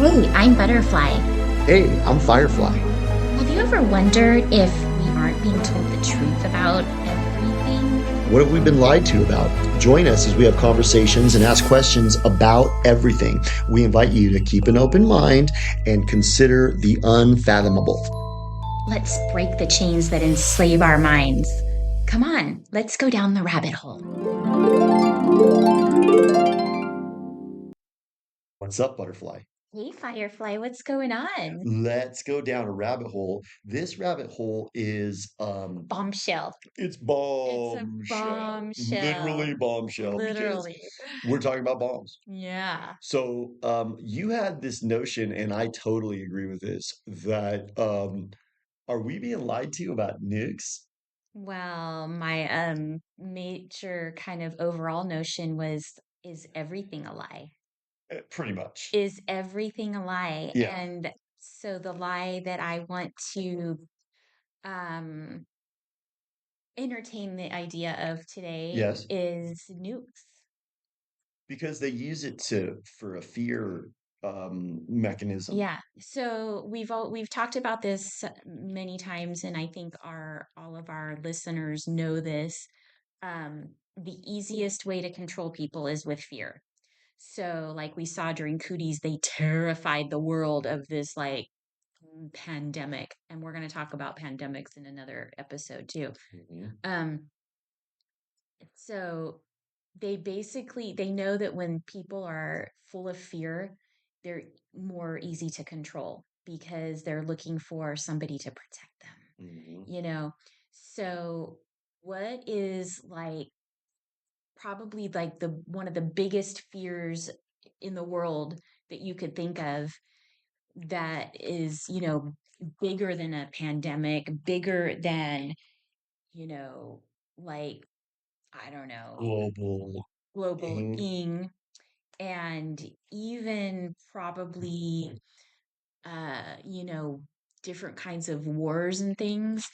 Hey, I'm Butterfly. Hey, I'm Firefly. Have you ever wondered if we aren't being told the truth about everything? What have we been lied to about? Join us as we have conversations and ask questions about everything. We invite you to keep an open mind and consider the unfathomable. Let's break the chains that enslave our minds. Come on, let's go down the rabbit hole. What's up, Butterfly? Hey, Firefly, what's going on? Let's go down a rabbit hole. This rabbit hole is Bombshell. it's It's a bombshell. Literally bombshell. bombshell because Literally. we're talking about bombs. Yeah. So you had this notion, and I totally agree with this, that are we being lied to about nukes? Well, my major kind of overall notion was, is everything a lie? Pretty much. Is everything a lie? Yeah. And so the lie that I want to um entertain the idea of today Yes. is nukes. Because they use it for a fear mechanism. Yeah. So we've talked about this many times, and I think our all of our listeners know this. The easiest way to control people is with fear. So, like we saw during Cooties, they terrified the world of this like pandemic, and we're going to talk about pandemics in another episode too. Mhm. Um, so they know that when people are full of fear, they're more easy to control because they're looking for somebody to protect them, Mhm. you know. So what is like probably like the one of the biggest fears in the world that you could think of that is, bigger than a pandemic, bigger than, you know, like, I don't know, Global. global Mhm. ing, and even probably, uh, you know, different kinds of wars and things.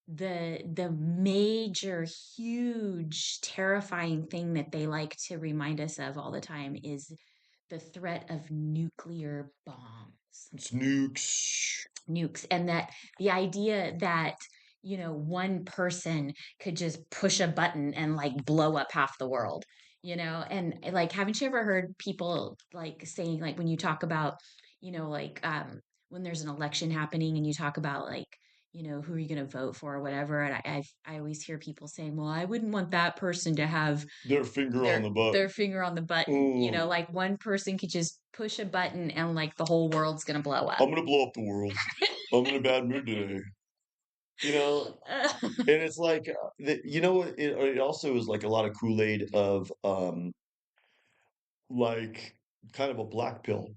The major, huge, terrifying thing that they like to remind us of all the time is the threat of nuclear bombs. It's nukes. Nukes, and that the idea that one person could just push a button and like blow up half the world, and like haven't you ever heard people like saying, like, when you talk about like when there's an election happening and you talk about like who are you going to vote for or whatever, and I always hear people saying, well, I wouldn't want that person to have Their finger on their the button. finger on the button, Mm. like one person could just push a button and like the whole world's going to blow up. I'm gonna blow up the world. I'm in a bad mood today. You know, and it's like it also is like a lot of Kool-Aid of like kind of a black pill.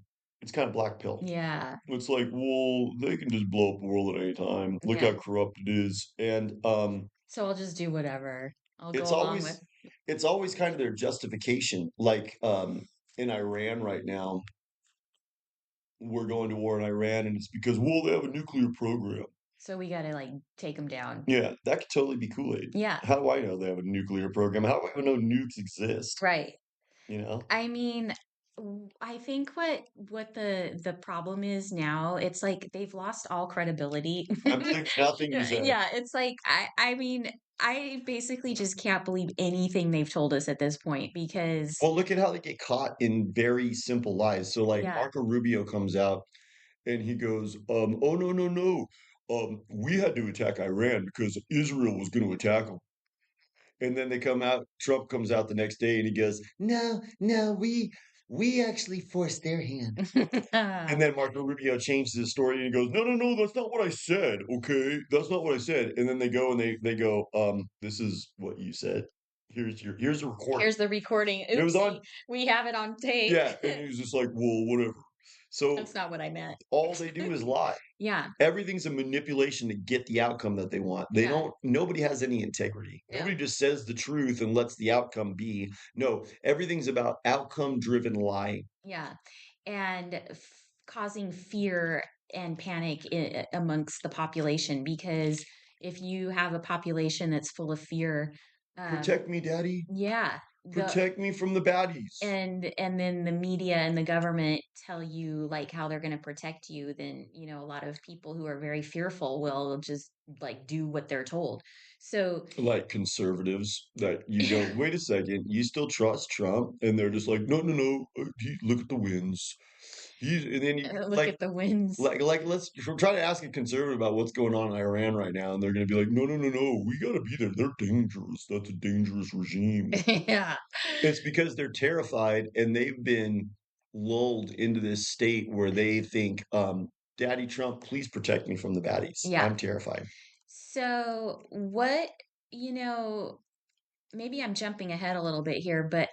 It's kind of black pill. Yeah. It's like, well, they can just blow up the world at any time. Look Yeah. how corrupt it is. And So I'll just do whatever. I'll go it's along with. always kind of their justification. Like in Iran right now, we're going to war in Iran, and it's because, well, they have a nuclear program. So we got to like take them down. Yeah, that could totally be Kool-Aid. Yeah. How do I know they have a nuclear program? How do I even know nukes exist? Right. You know? I mean, I think what the problem is now, it's like they've lost all credibility. I believe nothing you say. Yeah, it's like I mean, I basically just can't believe anything they've told us at this point because Well, look at how they get caught in very simple lies. So, like, yeah. Marco Rubio comes out and he goes, "Oh no, no, no! We had to attack Iran because Israel was going to attack them." And then they come out. Trump comes out the next day and he goes, "No, no, we actually forced their hand." And then Marco Rubio changes his story and he goes, "No, no, no, that's not what I said. Okay, that's not what I said." And then they go and they go, "This is what you said. Here's a recording." Here's the recording. And it was Oopsie. on, We have it on tape. yeah. And he was just like, "Well, whatever." So That's not what I meant. all they do is lie. Yeah. Everything's a manipulation to get the outcome that they want. They Yeah. don't, nobody has any integrity. No. Nobody just says the truth and lets the outcome be. No, everything's about outcome driven lying. Yeah. And causing fear and panic amongst the population, because if you have a population that's full of fear, um, Protect me, daddy. yeah, the Protect me from the baddies. and then the media and the government tell you like how they're going to protect you, then a lot of people who are very fearful will just like do what they're told. So Like conservatives that you go, wait a second, you still trust Trump? And they're just like, no, no, no. Look at the wins. And then you look at the wins. let's try to ask a conservative about what's going on in Iran right now, and they're going to be like, no, no, no, no, we got to be there. They're dangerous. That's a dangerous regime. Yeah. It's because they're terrified and they've been lulled into this state where they think, Daddy Trump, please protect me from the baddies. Yeah. I'm terrified. So what, you know, maybe I'm jumping ahead a little bit here, but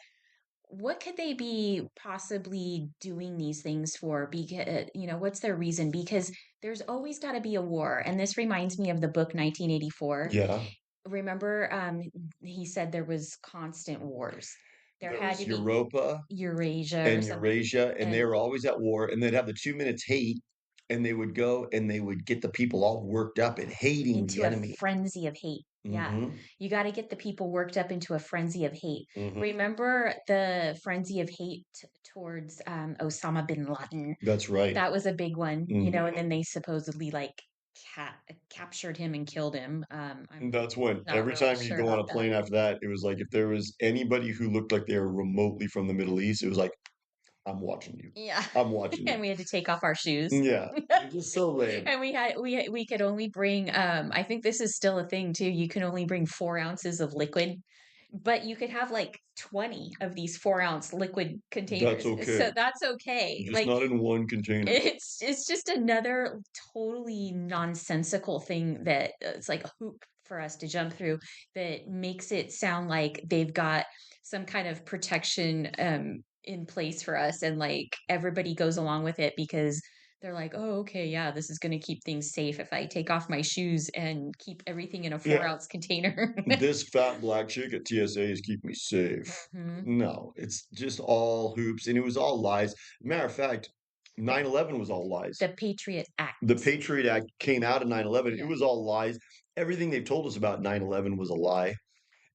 what could they be possibly doing these things for? Because, what's their reason? Because there's always got to be a war. And this reminds me of the book 1984. Yeah. Remember, he said there was constant wars. There There had was to be Europa Eurasia or and something. Eurasia, and they And were always at war, and they'd have the 2 minutes hate, and they would go and they would get the people all worked up and hating the into a enemy. frenzy of hate. Yeah. Mm-hmm. You got to get the people worked up into a frenzy of hate. Mm-hmm. Remember the frenzy of hate towards Osama bin Laden? That's right. That was a big one, and Mm-hmm. then they supposedly like captured him and killed him. I'm That's when not every really time you sure go on about a that. plane after that, it was like if there was anybody who looked like they were remotely from the Middle East, it was like, I'm watching you. Yeah. I'm watching you. And we had to take off our shoes. Yeah. It's just so lame. And we could only bring I think this is still a thing too. You can only bring 4 ounces of liquid, but you could have like 20 of these 4 ounce liquid That's containers. So okay. that's okay. Just Like not in one container. it's just another totally nonsensical thing that it's like a hoop for us to jump through that makes it sound like they've got some kind of protection in place for us, and like everybody goes along with it because they're like, oh, okay, yeah, this is going to keep things safe if I take off my shoes and keep everything in a four Yeah. ounce container. This fat black chick at TSA is keeping me safe. Hmm. No, it's just all hoops, and it was all lies. Matter of fact, the, 9/11 was all lies. the Patriot The Act. Patriot Act came out of 9/11. It Yeah. was all lies. Everything they've told us about 9/11 was a lie.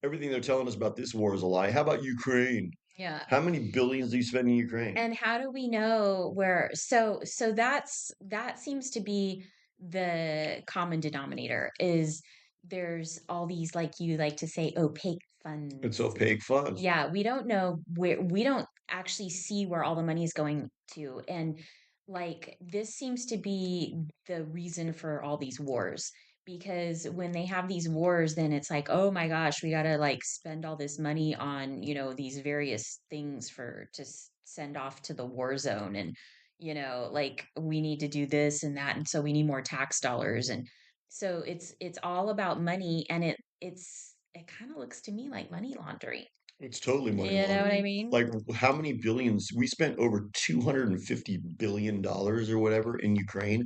Everything they're telling us about this war is a lie. How about Ukraine? Yeah. How many billions do you spend in Ukraine? And how do we know where? So that seems to be the common denominator is there's all these, like you like to say, opaque It's funds. opaque funds. Yeah, we don't know where, we don't actually see where all the money is going to. And like this seems to be the reason for all these wars. Because when they have these wars, then it's like, oh my gosh, we gotta like spend all this money on, these various things for to send off to the war zone. And, like we need to do this and that. And so we need more tax dollars. And so it's all about money, and it kind of looks to me like money laundering. It's totally money You know what I laundering. mean? Like how many billions we spent over $250 billion or whatever in Ukraine.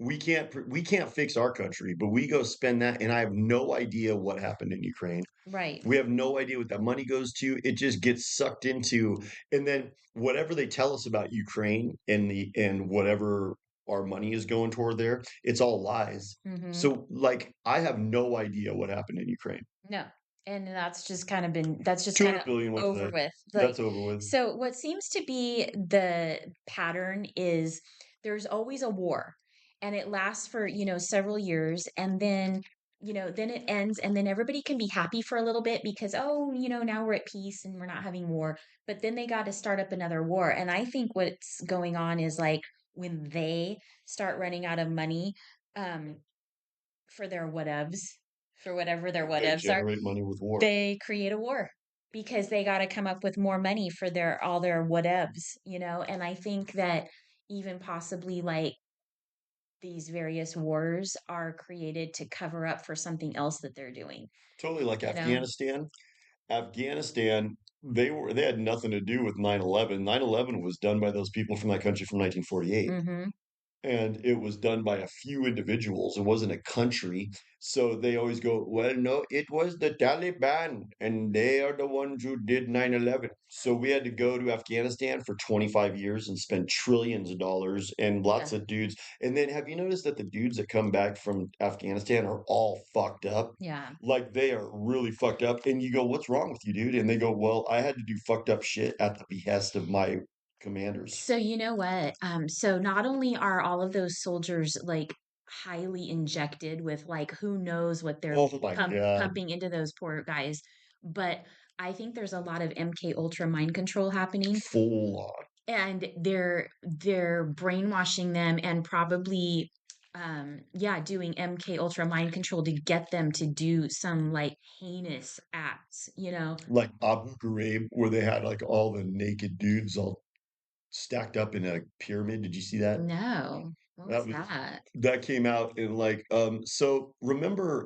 We can't fix our country, but we go spend that, and I have no idea what happened in Ukraine. Right. We have no idea what that money goes to. It just gets sucked into, and then whatever they tell us about Ukraine and whatever our money is going toward there, it's all lies. Hmm. So like I have no idea what happened in Ukraine. No. And that's just kind of 200 billion went to over that. with. Like, That's over with. so what seems to be the pattern is there's always a war, and it lasts for, several years, and then it ends, and then everybody can be happy for a little bit because, oh, now we're at peace and we're not having war. But then they got to start up another war. And I think what's going on is like when they start running out of money, um, for their whatevs, for whatever their They whatevs are, generate money with war. they create a war because they got to come up with more money for their all their whatevs. And I think that even possibly like these various wars are created to cover up for something else that they're doing, Totally like you know? Afghanistan. Afghanistan, they had nothing to do with 9/11. 9/11 was done by those people from that country from 1948. Hmm. and it was done by a few individuals. It wasn't a country. So they always go, well, no, it was the Taliban, and they are the ones who did 9/11. So we had to go to Afghanistan for 25 years and spend trillions of dollars and lots Yeah. of dudes. And then have you noticed that the dudes that come back from Afghanistan are all fucked up? Yeah. Like they are really fucked up. And you go, what's wrong with you, dude? And they go, well, I had to do fucked up shit at the behest of my commanders. So you know what? So not only are all of those soldiers like highly injected with like who knows what they're Oh my God. pumping into those poor guys, but I think there's a lot of MK Ultra mind control happening, Full on. and they're brainwashing them and probably yeah, doing MK Ultra mind control to get them to do some like heinous acts, you know. Like Abu Ghraib, where they had like all the naked dudes all stacked up in a pyramid. Did you see that? No. What was That was that? that came out in like so remember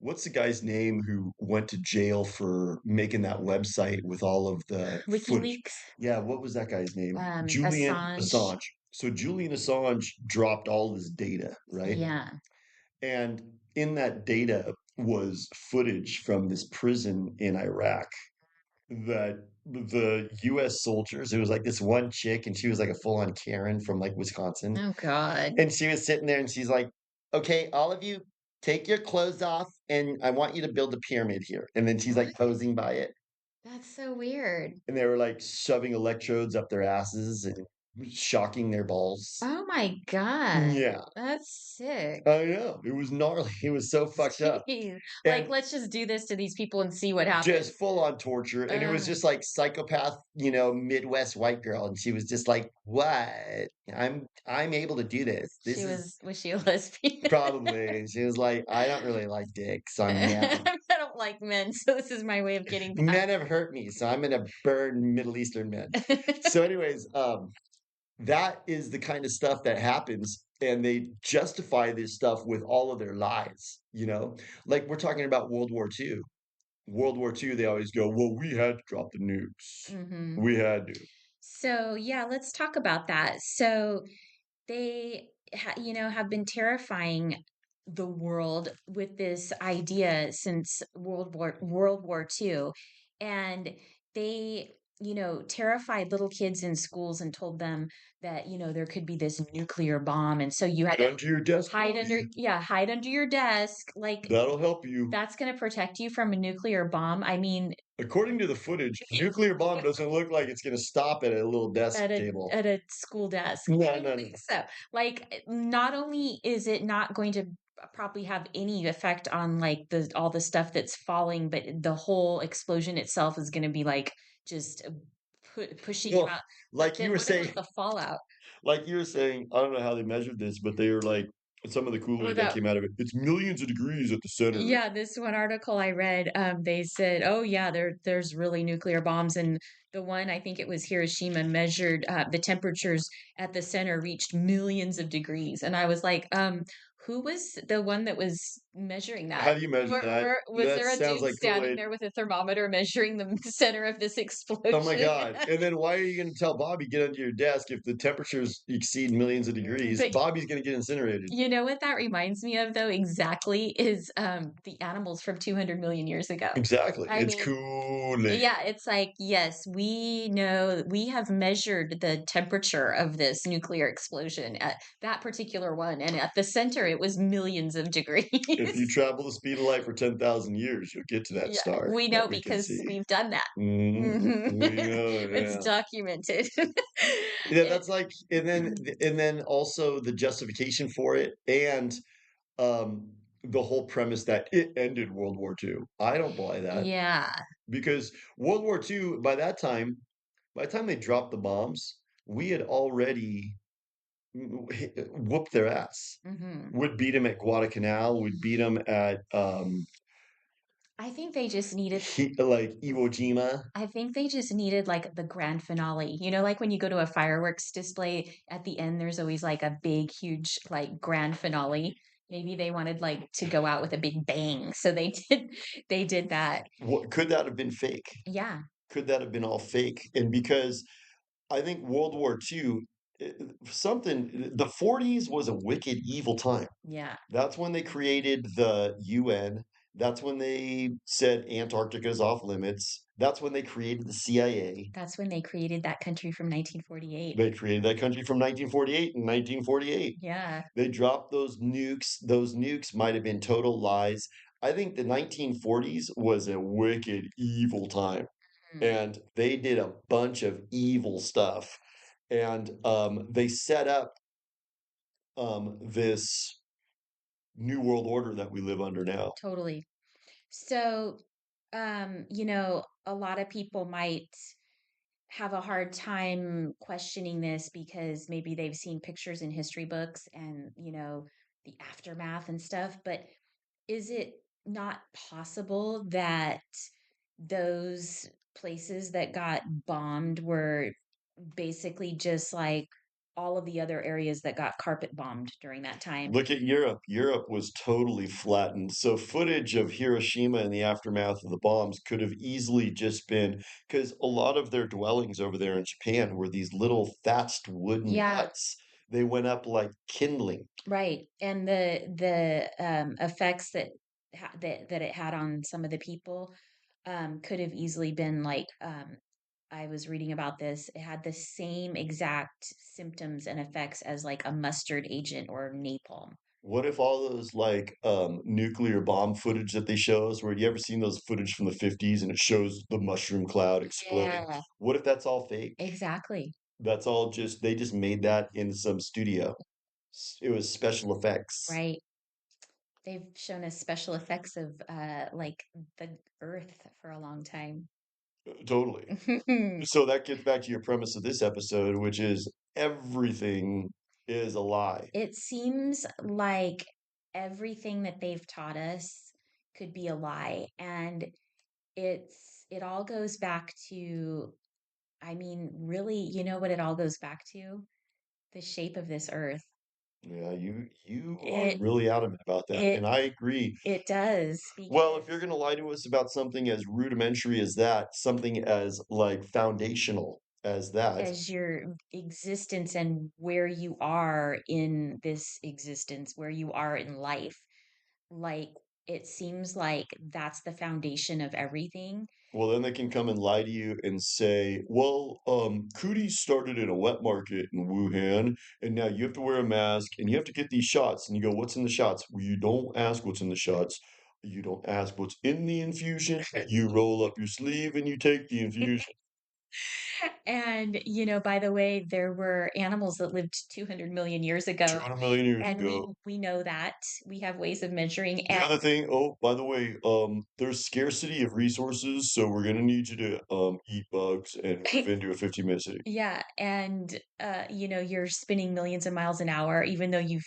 what's the guy's name who went to jail for making that website with all of the footage? WikiLeaks? Yeah, what was that guy's name? Julian Assange. Assange. So Julian Assange dropped all his data, right? Yeah. And in that data was footage from this prison in Iraq that the US soldiers, it was like this one chick, and she was like a full-on Karen from like Wisconsin. Oh God. And she was sitting there and she's like, okay, all of you take your clothes off and I want you to build a pyramid here. And then she's like What? posing by it. That's so weird. And they were like shoving electrodes up their asses and shocking their balls. Oh my God. Yeah, That's sick. I know. It was gnarly. It was so fucked up. Jeez. Like, And let's just do this to these people and see what happens. just full on torture. And it was Uh, just like psychopath, Midwest white girl. And she was just like, what? I'm able to do this. This is was she a lesbian? probably. And she was like, I don't really like dick. So yeah. I don't like men, so this is my way of getting back. Men have hurt me, so I'm gonna burn Middle Eastern men. So, anyways, that is the kind of stuff that happens, and they justify this stuff with all of their lies. Like we're talking about World War II. World War II, they always go, "Well, we had to drop the nukes. Hmm. We had to." So, yeah, let's talk about that. So, they have been terrifying the world with this idea since World War II, and they terrified little kids in schools and told them that there could be this nuclear bomb, and so you had Get to under your desk, Bobby. hide under your desk, like That'll help you. that's going to protect you from a nuclear bomb. I mean, According to the footage, a nuclear bomb doesn't look like it's going to stop at a little desk table. at a school desk. No, I don't no, no. think so. Like, not only is it not going to probably have any effect on like the all the stuff that's falling, but the whole explosion itself is going to be like just pushing Well, out. But like you then were what about saying, the fallout? like you were saying, I don't know how they measured this, but they were like some of the Or Kool-Aid that that came out of it. It's millions of degrees at the center. Yeah, this one article I read, they said, "Oh yeah, there's really nuclear bombs." And the one, I think it was Hiroshima, measured the temperatures at the center reached millions of degrees, and I was like, who was the one that was measuring that? How do you measure that? Was That there a sounds dude like standing Kool-Aid. there with a thermometer measuring the center of this Oh my explosion? God. And then why are you going to tell Bobby get under your desk if the temperatures exceed millions of degrees? But Bobby's going to get incinerated. you know what that reminds me of, though, exactly, is the animals from 200 million years ago. Exactly. I It's mean, Kool-Aid. yeah, it's like, yes, we know we have measured the temperature of this nuclear explosion at that particular one. And at the center, it was millions of If you degrees. travel the speed of light for 10,000 years, you'll get to that Yeah, star we know that we can because see. we've done that. Hmm. Mhm. We know, It's yeah. documented. Yeah, It- that's like, and then also the justification for it, and um, the whole premise that it ended World War II. I don't buy that yeah. because World War II, by the time they dropped the bombs, we had already whooped their ass. Hmm. Would beat them at Guadalcanal. Would beat them at I think they just needed like Iwo Jima. I think they just needed like the grand finale. Like when you go to a fireworks display at the end, there's always like a big, huge, like grand finale. Maybe they wanted like to go out with a big bang. So they did that. What could that have been fake? Yeah. Could that have been all fake? And because I think World War II, something. The 40s was a wicked, evil time. Yeah. That's when they created the UN. That's when they said Antarctica is off limits. That's when they created the CIA. That's when they created that country from 1948. They created that country from 1948 and 1948. Yeah, They dropped those nukes. Those nukes might have been total lies. I think the 1940s was a wicked, evil time. mm, And they did a bunch of evil stuff. And they set up this new world order that we live under now. totally. So, a lot of people might have a hard time questioning this because maybe they've seen pictures in history books and, the aftermath and stuff. But is it not possible that those places that got bombed were basically just like all of the other areas that got carpet bombed during that time? Look at Europe. Europe was totally flattened. So footage of Hiroshima and the aftermath of the bombs could have easily just been because a lot of their dwellings over there in Japan were these little thatched wooden Yeah, huts. They went up like kindling. right. And the effects that it had on some of the people could have easily been like I was reading about this. It had the same exact symptoms and effects as like a mustard agent or napalm. What if all those like nuclear bomb footage that they show us, where you ever seen those footage from the 50s and it shows the mushroom cloud exploding? Yeah, What if that's all fake? exactly. That's all just they just made that in some studio. It was special effects. Right. They've shown us special effects of like the earth for a long time. Totally. So that gets back to your premise of this episode, which is everything is a lie. It seems like everything that they've taught us could be a lie. And it all goes back to, I mean, really, you know what it all goes back to? The shape of this earth. Yeah, you are It really adamant about that, it and I agree. it does Well, if because you're going to lie to us about something as rudimentary as that, something as like foundational as that, as your existence and where you are in this existence, where you are in life, like it seems like that's the foundation of everything. well, then they can come and lie to you and say, well, cooties started in a wet market in Wuhan, and now you have to wear a mask and you have to get these shots. And you go, what's in the shots? Well, you don't ask what's in the shots. You don't ask what's in the infusion. You roll up your sleeve and you take the infusion. And, by the way, there were animals that lived 200 million years ago, 200 million years and we ago. we know that. We have ways of measuring The and other thing, oh, by the way, there's scarcity of resources, so we're gonna need you to eat bugs and move into a 15-minute city. yeah, and you're spinning millions of miles an hour even though you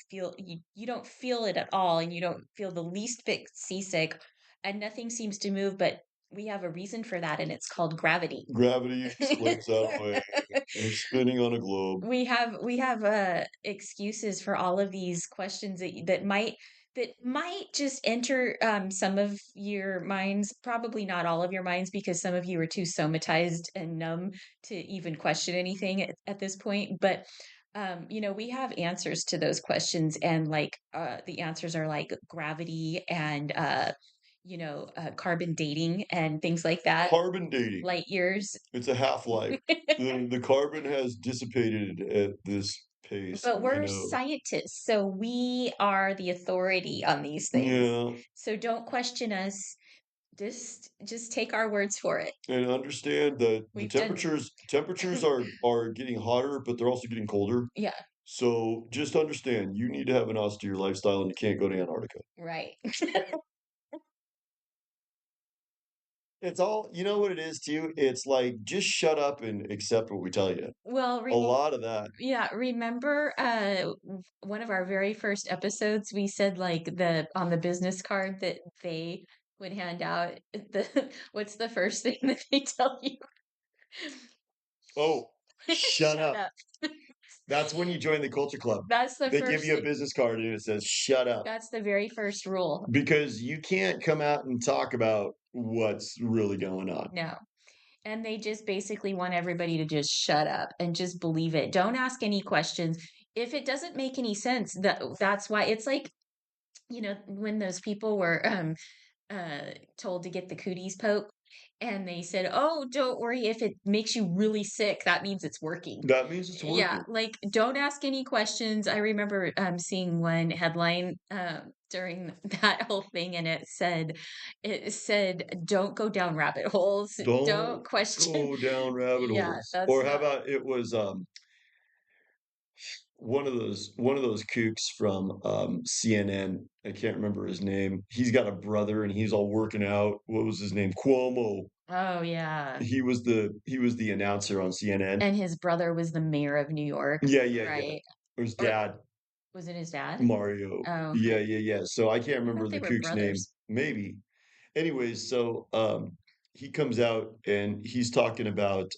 don't feel it at all and you don't feel the least bit seasick and nothing seems to move, but we have a reason for that and it's called gravity. Gravity explains that away. We're spinning on a globe. We have excuses for all of these questions that might just enter some of your minds, probably not all of your minds, because some of you are too somatized and numb to even question anything at this point. But we have answers to those questions, and like the answers are like gravity and carbon dating and things like that, Carbon dating. light years. It's a half-life. The carbon has dissipated at this pace, But we we're know. scientists, so we are the authority on these things. Yeah, So don't question us. Just take our words for it. and understand that the We've done temperatures are getting hotter, but they're also getting colder. yeah, So just understand, you need to have an austere lifestyle and you can't go to Antarctica. right. It's all, you know what it is too? It's like just shut up and accept what we tell you. Well, A lot of that. yeah, remember one of our very first episodes we said like the on the business card that they would hand out the what's the first thing that they tell you? Oh, shut Shut up. up. That's when you join the culture club. That's the They give first you a thing. business card and it says shut up That's the very first rule. because you can't come out and talk about what's really going on. No. And they just basically want everybody to just shut up and just believe it. Don't ask any questions. If it doesn't make any sense, that's why it's like, when those people were told to get the cooties poked, and they said, "Oh, don't worry. If it makes you really sick, that means it's working." That means it's Yeah, working. like don't ask any questions. I remember seeing one headline during that whole thing, and it said, "Don't go down rabbit holes. Don't Don't question." go down rabbit Yeah, holes. that's Or how not. about it was one of those kooks from CNN. I can't remember his name. He's got a brother and he's all working out. What was his name? Cuomo. Oh yeah. He was the announcer on CNN. And his brother was the mayor of New York, Yeah, yeah, yeah. right? Or his Or dad, was it his dad? Mario. Oh, Yeah, yeah, yeah. So I can't I remember thought they the were kook's name. brothers. Maybe. Anyways, so he comes out and he's talking about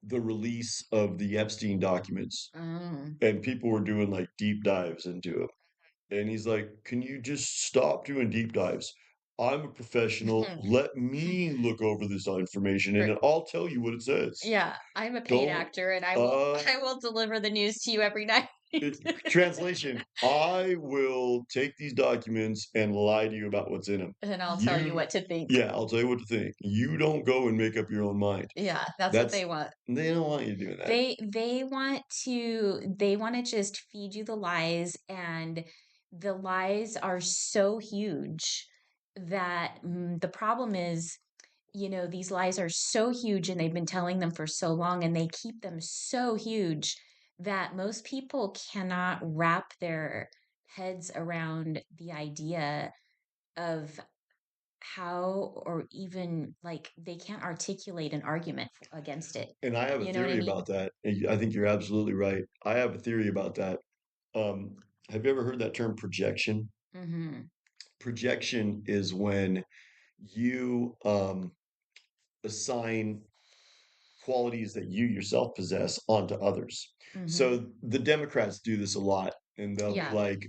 the release of the Epstein documents, Oh. and people were doing like deep dives into it. And he's like, "Can you just stop doing deep dives? I'm a professional. Let me look over this information and Right. then I'll tell you what it says. Yeah, I'm a paid Don't, actor and I will uh, I will deliver the news to you every night. it, translation, I will take these documents and lie to you about what's in them. And I'll tell you You, what to think. yeah, I'll tell you what to think. You don't go and make up your own mind. Yeah, that's what That's, they want. they don't want you doing that. They want to just feed you the lies, and the lies are so huge that the problem is, these lies are so huge and they've been telling them for so long and they keep them so huge that most people cannot wrap their heads around the idea of how, or even like they can't articulate an argument against it. And I have a You know what I theory mean? about that. And I think you're absolutely right. I have a theory about that. Um, have you ever heard that term projection? Mm-hmm. Projection is when you assign qualities that you yourself possess onto others. Mm-hmm. So the Democrats do this a lot, and they'll be Yeah. like,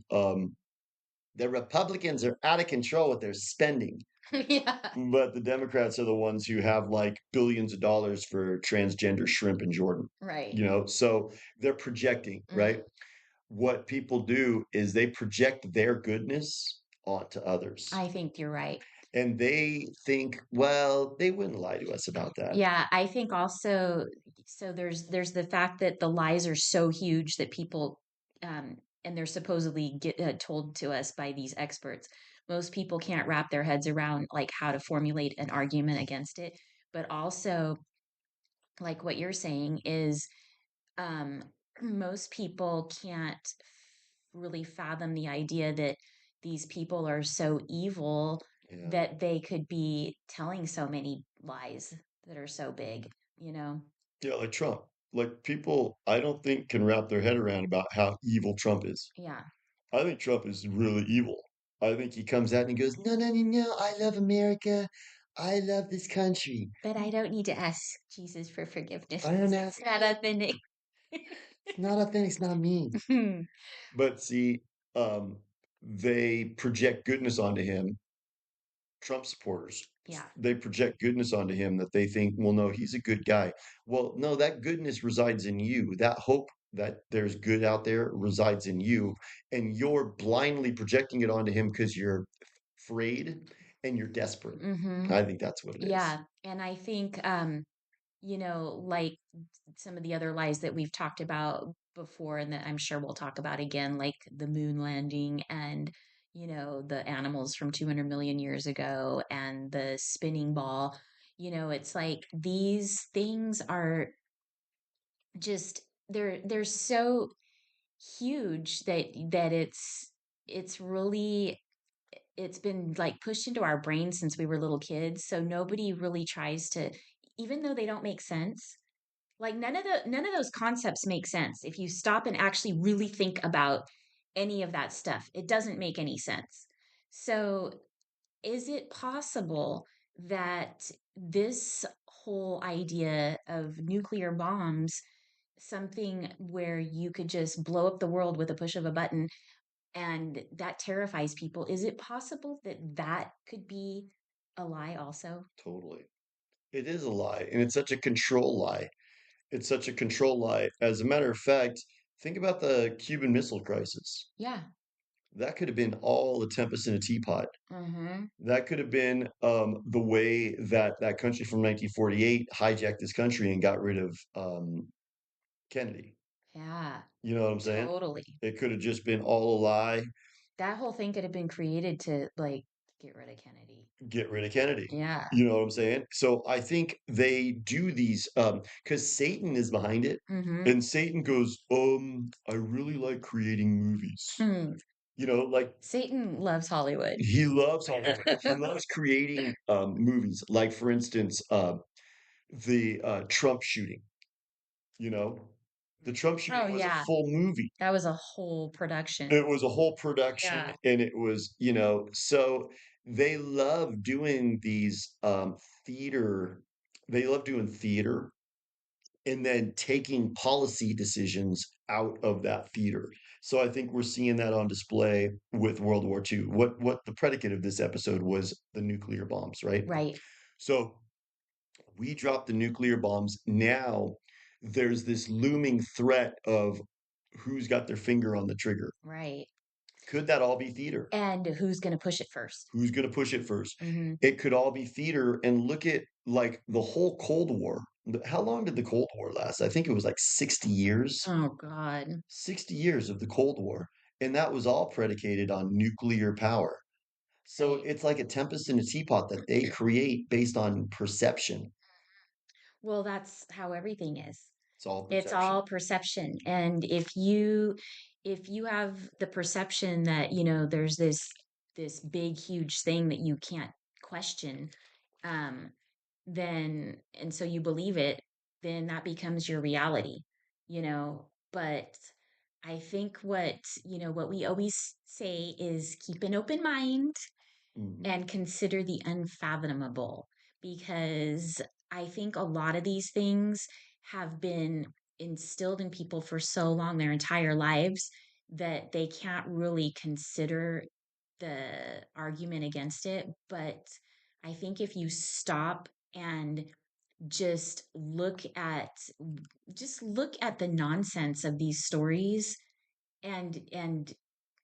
the Republicans are out of control with their spending. Yeah. But the Democrats are the ones who have like billions of dollars for transgender shrimp in Jordan. Right. So they're projecting, Mm, right? What people do is they project their goodness onto others. I think you're right. And they think, well, they wouldn't lie to us about that. Yeah, I think also, so there's the fact that the lies are so huge that people and they're supposedly told to us by these experts. Most people can't wrap their heads around like how to formulate an argument against it. But also, like what you're saying is um most people can't really fathom the idea that these people are so evil Yeah. that they could be telling so many lies that are so big. Yeah, like Trump. Like people, I don't think can wrap their head around about how evil Trump is. Yeah. I think Trump is really evil. I think he comes out and he goes, "No, no, no, no, I love America. I love this country. But I don't need to ask Jesus for forgiveness I because don't it's ask. not authentic. It's not authentic. It's not me." But see, um, they project goodness onto him. Trump supporters, Yeah. they project goodness onto him that they think, well, no, he's a good guy. Well, no, that goodness resides in you. That hope that there's good out there resides in you, and you're blindly projecting it onto him because you're afraid and you're desperate. Mm-hmm. I think that's what it is. Yeah. And I think like some of the other lies that we've talked about before and that I'm sure we'll talk about again, like the moon landing and, the animals from 200 million years ago and the spinning ball. It's like these things are just they're so huge that it's really it's been like pushed into our brains since we were little kids. So nobody really tries to, even though they don't make sense, like none of those concepts make sense. If you stop and actually really think about any of that stuff, it doesn't make any sense. So is it possible that this whole idea of nuclear bombs, something where you could just blow up the world with a push of a button, and that terrifies people, is it possible that that could be a lie also? Totally. It is a lie, and it's such a control lie. It's such a control lie. As a matter of fact, think about the Cuban Missile Crisis. Yeah. That could have been all a tempest in a teapot. Mm-hmm. That could have been the way that that country from 1948 hijacked this country and got rid of Kennedy. Yeah. You know what I'm saying? Totally. It could have just been all a lie, That whole thing could have been created to like get rid of Kennedy. get rid of Kennedy. Yeah. You know what I'm saying? So I think they do these because Satan is behind it, Mm-hmm. and Satan goes, I really like creating movies. Hmm. You know, like Satan loves Hollywood. he loves Hollywood. He loves creating movies. Like for instance, the Trump shooting. You know, the Trump Oh shooting was a yeah. full movie. That was a whole production. It was a whole production, Yeah. and it was, so they love doing these theater. They love doing theater and then taking policy decisions out of that theater. So I think we're seeing that on display with World War II. What the predicate of this episode was the nuclear bombs, right? Right. So we dropped the nuclear bombs. Now there's this looming threat of who's got their finger on the trigger. Right. Could that all be theater? And who's going to push it first? Who's going to push it first? Mm-hmm. It could all be theater. And look at like the whole Cold War. How long did the Cold War last? I think it was like 60 years. Oh God. 60 years of the Cold War. And that was all predicated on nuclear power. So Right. it's like a tempest in a teapot that they create based on perception. Well, that's how everything is. It's all It's perception. all perception. And if you have the perception that, there's this big huge thing that you can't question, um then and so you believe it, then that becomes your reality, but I think what we always say is keep an open mind Mhm. and consider the unfathomable, because I think a lot of these things have been instilled in people for so long, their entire lives, that they can't really consider the argument against it. But I think if you stop and just look at the nonsense of these stories, and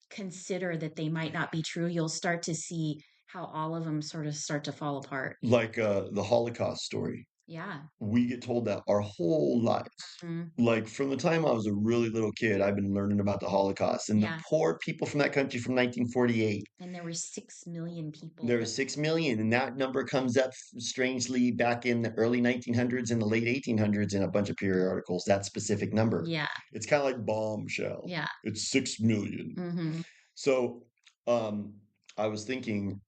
consider that they might not be true, you'll start to see how all of them sort of start to fall apart. Like the Holocaust story. Yeah. We get told that our whole lives. Mhm. Like from the time I was a really little kid, I've been learning about the Holocaust and the Yeah. poor people from that country from 1948. And there were 6 million people There were that 6 million, and that number comes up strangely back in the early 1900s and the late 1800s in a bunch of period articles, that specific number. yeah. It's kind of like Bombshell. Yeah. It's 6 million. Mhm. So um, I was thinking,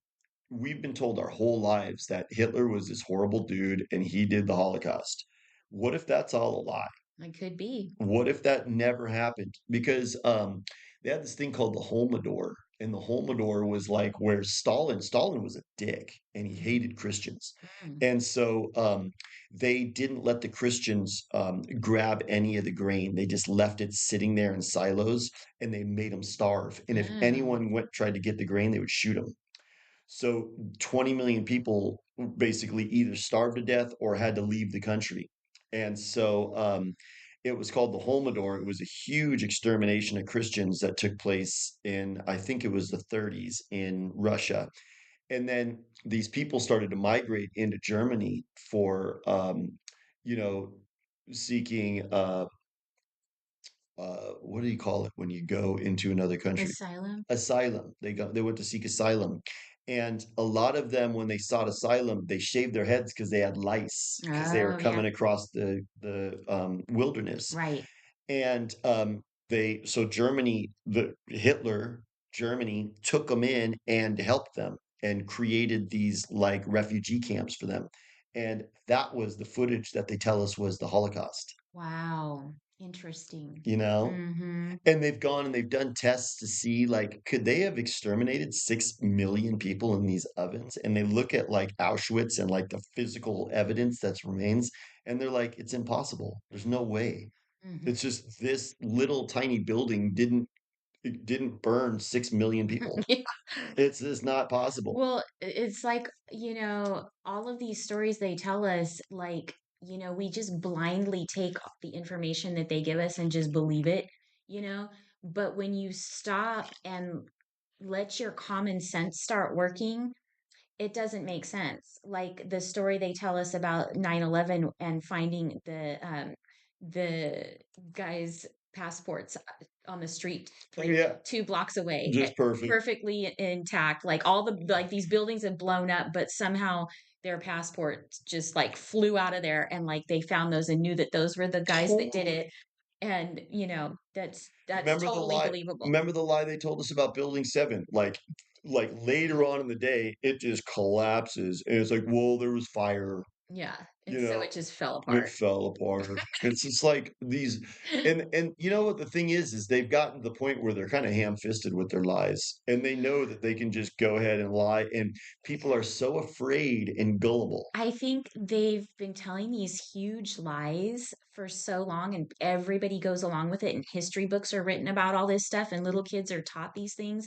we've been told our whole lives that Hitler was this horrible dude and he did the Holocaust. What if that's all a lie? It could be. What if that never happened? Because they had this thing called the Holmador, and the Holmador was like where Stalin was a dick and he hated Christians. Mm. And so they didn't let the Christians grab any of the grain. They just left it sitting there in silos and they made them starve. And if Mm. anyone tried to get the grain, they would shoot them. So 20 million people basically either starved to death or had to leave the country. And so it was called the Holmador. It was a huge extermination of Christians that took place in, I think it was the 30s in Russia. And then these people started to migrate into Germany for, you know, seeking what do you call it when you go into another country? Asylum. Asylum. They went to seek asylum. And a lot of them, when they sought asylum, they shaved their heads because they had lice because they were Oh yeah. coming across the wilderness. Right. And so Germany, the Hitler Germany took them in and helped them and created these like refugee camps for them. And that was the footage that they tell us was the Holocaust, Wow. Interesting. you know? Mm-hmm. And they've gone and they've done tests to see like could they have exterminated 6 million people in these ovens? And they look at like Auschwitz and like the physical evidence that remains and they're like it's impossible. There's no way. Mm-hmm. It's just this little tiny building didn't it didn't burn 6 million people. Yeah. It's just not possible. Well, it's like, all of these stories they tell us, like, we just blindly take the information that they give us and just believe it, you know? But when you stop and let your common sense start working, it doesn't make sense. Like the story they tell us about 9/11 and finding the guy's passports on the street like Yeah, 2 blocks away, just perfect. perfectly intact. Like all the like these buildings have blown up, but somehow their passports just like flew out of there and like they found those and knew that those were the guys that did Totally. it. And that's Remember the totally lie believable. remember the lie they told us about Building 7? Like later on in the day, it just collapses, and it's like, "Well, there was fire," Yeah. And you so know? it just fell It apart. fell apart. It's just like these and you know what the thing is they've gotten to the point where they're kinda ham-fisted with their lies, and they know that they can just go ahead and lie, and people are so afraid and gullible. I think they've been telling these huge lies for so long, and everybody goes along with it. And history books are written about all this stuff, and little kids are taught these things,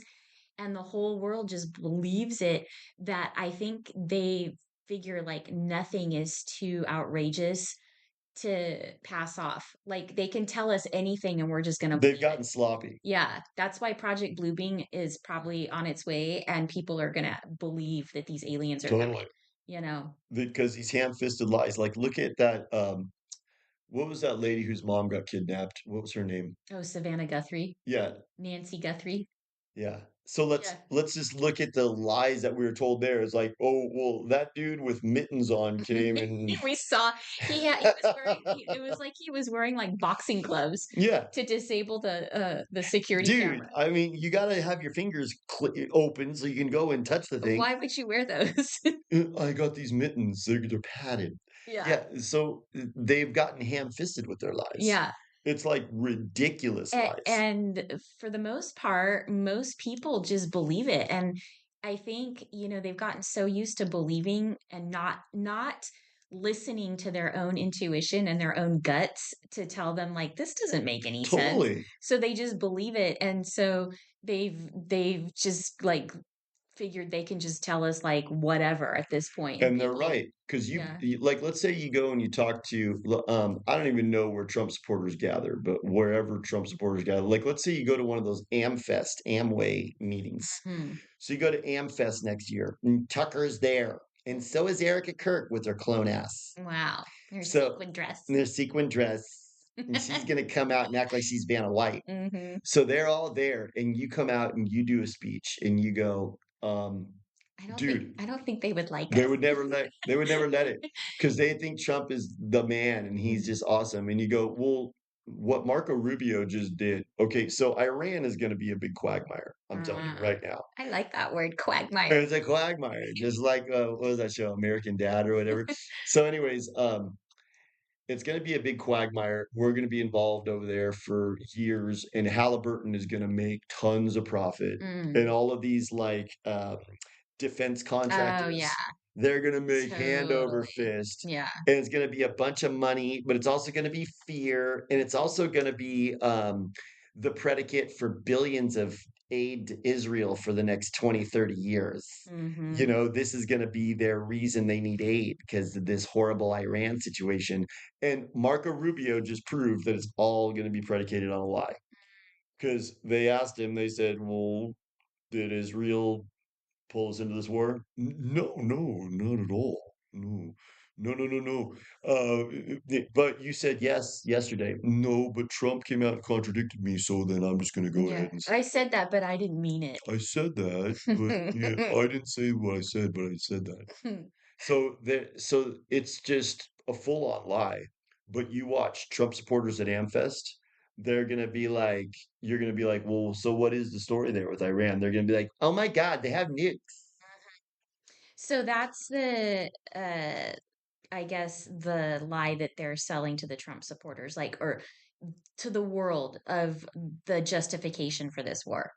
and the whole world just believes it. That I think they figure like nothing is too outrageous to pass off. Like they can tell us anything, and we're just going to They've believe it. gotten sloppy. Yeah, that's why Project Bluebeam is probably on its way, and people are going to believe that these aliens are coming. Totally. You know, Because these ham-fisted lies, like, look at that, what was that lady whose mom got kidnapped? What was her name? oh, Savannah Guthrie, Yeah, Nancy Guthrie. yeah. So Yeah. let's just look at the lies that we were told there. It's like, "Oh, well, that dude with mittens on came and" We saw he was wearing it was like he was wearing like boxing gloves Yeah. to disable the security Dude, camera. I mean, you gotta have your fingers open so you can go and touch the thing. Why would you wear those? I got these mittens. They're padded." Yeah. Yeah, so, they've gotten ham-fisted with their lies. Yeah. It's like ridiculous lies. And for the most part, most people just believe it. And I think, they've gotten so used to believing and not listening to their own intuition and their own guts to tell them like this doesn't make any sense. Totally. So they just believe it. And so they've just like figured they can just tell us like whatever at this point. And And they're people, right, 'cause yeah. like, let's say you go and you talk to I don't even know where Trump supporters gather, but wherever Trump supporters gather, like, let's say you go to one of those Amway meetings. Hmm. So you go to AmFest next year, and Tucker's there, and so is Erica Kirk with her clone ass. Wow. Their So sequin dress. in their sequin dress, and she's gonna come out and act like she's Vanna White. Hmm. So they're all there, and you come out and you do a speech, and you go, "Dude, I don't think they would like they us. would never let it because they think Trump is the man and he's just awesome." And you go, "Well, what Marco Rubio just did, okay, so Iran is gonna be a big quagmire, I'm telling you Uh, right now." I like that word, quagmire. It's a quagmire, just like, what was that show, American Dad or whatever? So anyways, it's gonna be a big quagmire. We're gonna be involved over there for years, and Halliburton is gonna make tons of profit. Mm. And all of these, like, defense Oh, yeah, contractors, they're gonna make hand over totally. fist, Yeah. and it's gonna be a bunch of money, but it's also gonna be fear, and it's also gonna be, the predicate for billions of aid to Israel for the next 20, 30 years. You Mhm. know, this is gonna be their reason they need aid because of this horrible Iran situation, and Marco Rubio just proved that it's all gonna be predicated on a lie. Because they asked him, they said, "Well, did Israel pull us into this war?" No, no, not at all. No. No, no, no, no. But you said yes yesterday. No, but Trump came out and contradicted me, so then I'm just gonna go Yeah. ahead and I said that, but I didn't mean it. I said that, but yeah, I didn't say what I said, but I said that. So it's just a full-on lie. But you watch Trump supporters at AmFest, they're gonna be like, you're gonna be like, well, so what is the story there with Iran? They're gonna be like, oh my God, they have nukes. So that's I guess the lie that they're selling to the Trump supporters, like, or to the world of the justification for this war.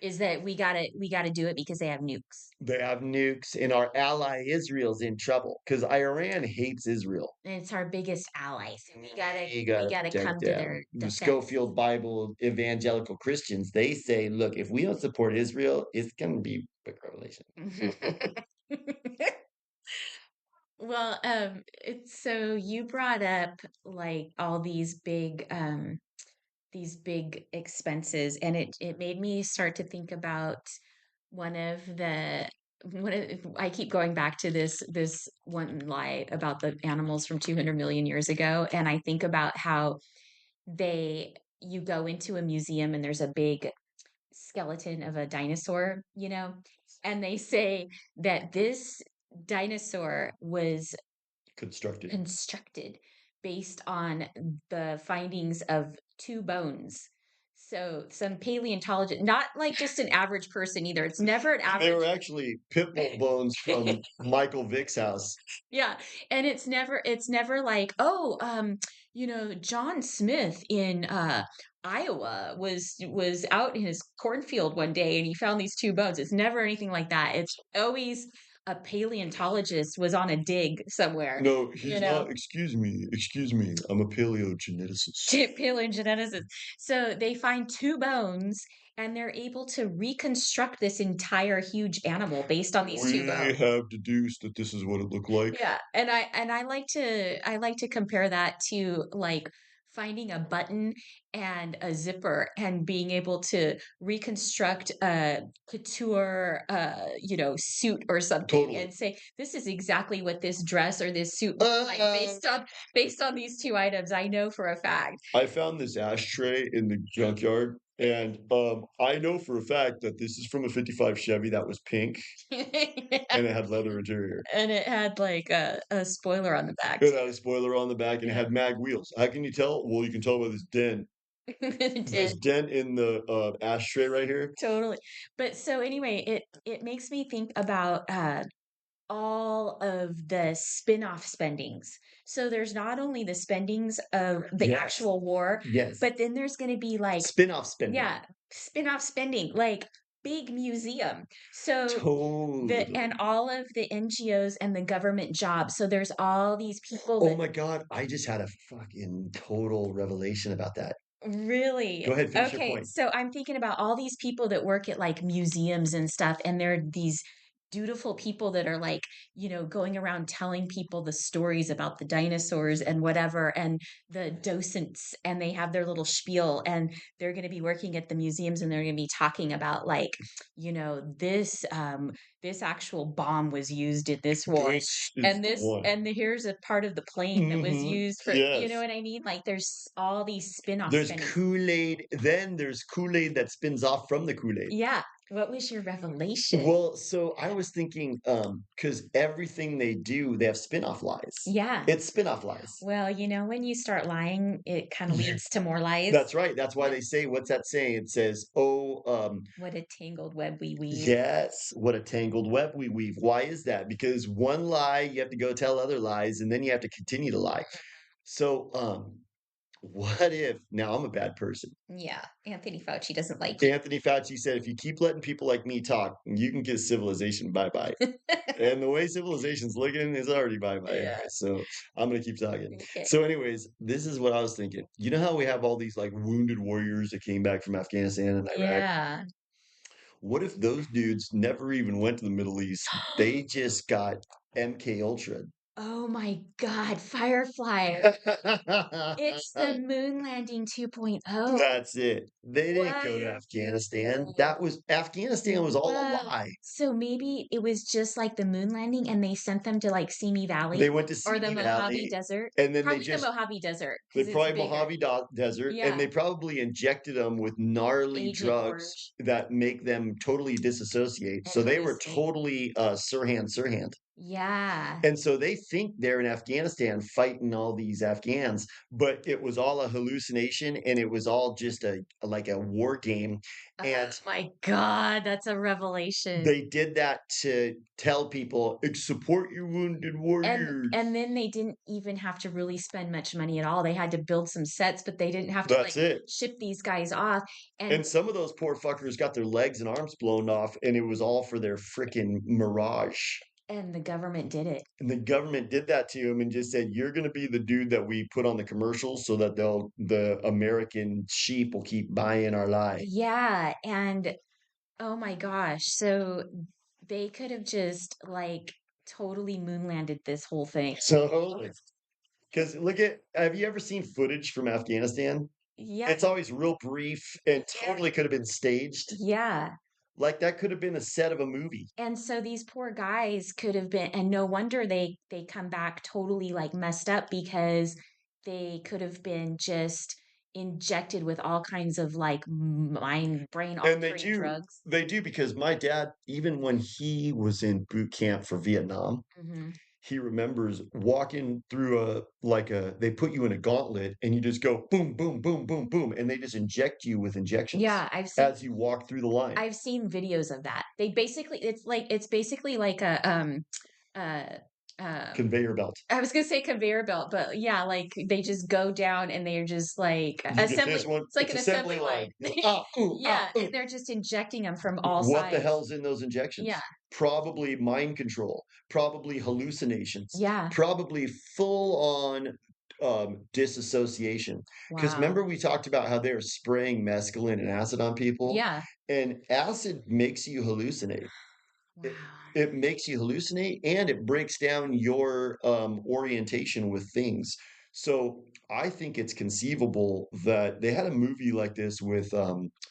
is that we gotta do it because they have nukes. They have nukes, and our ally Israel's in trouble because Iran hates Israel. And it's our biggest ally, so we gotta We we gotta gotta protect come to them. their The defense. Schofield Bible evangelical Christians, they say, look, if we don't support Israel, it's gonna be Book of Revelation. Well, it's so you brought up like all these big expenses, and it made me start to think about one of the one of I keep going back to this one lie about the animals from 200 million years ago, and I think about how they you go into a museum and there's a big skeleton of a dinosaur, and they say that this dinosaur was Constructed. constructed based on the findings of two bones. So some paleontologist, not like just an average person either. It's never an They were average. actually pit bull bones from Michael Vick's house. Yeah, and it's never like, oh, John Smith in Iowa was out in his cornfield one day and he found these two bones. It's never anything like that. It's always a paleontologist was on a dig somewhere, No, you he's know. not. Excuse me. I'm a paleogeneticist. Paleogeneticists. So they find two bones and they're able to reconstruct this entire huge animal based on these two We bones. have deduced that this is what it looked like. Yeah, and I like to compare that to like finding a button and a zipper and being able to reconstruct a couture suit or something Totally. and say this is exactly what this dress or this suit looks like based on these two items. I know for a fact. I found this ashtray in the junkyard, and I know for a fact that this is from a '55 Chevy that was pink and it had leather interior. And it had like a spoiler on the back It too. had a spoiler on the back and it Yeah. had mag wheels. How can you tell? Well, you can tell by this dent. It This did. dent in the ashtray right here. Totally. But so anyway, it makes me think about all of the spin-off spendings. So there's not only the spendings of the Yes. actual war, Yes. but then there's going to be like, Spin-off spending. yeah, spin-off spending, like big museum. So and Totally. all of the NGOs and the government jobs. So there's all these people Oh that my God. I just had a fucking total revelation about that. really. Go ahead, finish your Okay, point. so I'm thinking about all these people that work at like museums and stuff, and they're these dutiful people that are like, going around telling people the stories about the dinosaurs and whatever, and the docents, and they have their little spiel, and they're going to be working at the museums, and they're going to be talking about like, this actual bomb was used in this war, This is and the this one. and here's a part of the plane that was Hmm. used for, you know Yes. what I mean? Like there's all these spin-off There's spendings. Kool-Aid. Then there's Kool-Aid that spins off from the Kool-Aid. Yeah. What was your revelation? Well, so I was thinking, because everything they do, they have spin-off lies. Yeah. It's spin-off lies. Well, when you start lying, it kind of Yeah. leads to more lies. That's right. That's why Yeah. they say, what's that saying? It says, oh, What a tangled web we weave. yes, what a tangled web we weave. Why is that? Because one lie, you have to go tell other lies, and then you have to continue to lie. So, what if now I'm a bad person? Yeah. Anthony Fauci doesn't like you. Anthony Fauci said, if you keep letting people like me talk, you can get civilization bye-bye. And the way civilization's looking is already bye-bye Yeah. anyway. So I'm gonna keep talking. Okay. So, anyways, this is what I was thinking. You know how we have all these like wounded warriors that came back from Afghanistan and Iraq? Yeah. What if those dudes never even went to the Middle East? They just got MK Ultra. Oh my God, Firefly. It's the moon landing 2.0. That's it. They didn't go to What? Afghanistan. Afghanistan was all a Whoa. lie. So maybe it was just like the moon landing and they sent them to like Simi Valley They went to or the Simi Mojave Valley, Desert. and then Probably the Mojave Desert they because it's probably bigger. Desert, and Yeah. they probably injected them with gnarly Agent drugs Orange. that make them totally disassociate. And So they were hallucinate. totally Sirhan Sirhan. Yeah. And so they think they're in Afghanistan fighting all these Afghans, but it was all a hallucination and it was all just a like a war game. Oh And my God, that's a revelation. they did that to tell people, support your wounded And warriors. then they didn't even have to really spend much money at all. They had to build some sets, but they didn't have to That's like it. ship these guys off. And And some of those poor fuckers got their legs and arms blown off, and it was all for their freaking mirage. and the government did it. And the government did that to him and just said, "You're going to be the dude that we put on the commercials so that the American sheep will keep buying our lie." Yeah, and oh my gosh. So they could have just like totally moon landed this whole thing. So, because look at, have you ever seen footage from Afghanistan? Yeah, It's always real brief and totally could have been staged. yeah. Like that could have been a set of a movie. And so these poor guys could have been, and no wonder they come back totally like messed up because they could have been just injected with all kinds of like mind brain And altering drugs. they do because my dad, even when he was in boot camp for Vietnam, Hmm. he remembers walking through they put you in a gauntlet and you just go boom, boom, boom, boom, boom, and they just inject you with injections Yeah, as you walk through the line. I've seen videos of that. They basically it's basically like a uh Conveyor belt. I was gonna say conveyor belt, but yeah, like they just go down and they're just like You get assembly. this one, It's like it's an assembly assembly line. line. Ah, ooh, ah, Yeah, ooh. and they're just injecting them from all What the sides. hell's in those Yeah, injections? Probably mind control, probably hallucinations, yeah. probably full on disassociation. Because Wow. remember, we talked about how they're spraying mescaline and acid on people, Yeah. and acid makes you hallucinate. It, Wow. it makes you hallucinate and it breaks down your orientation with things. So I think it's conceivable that they had a movie like this with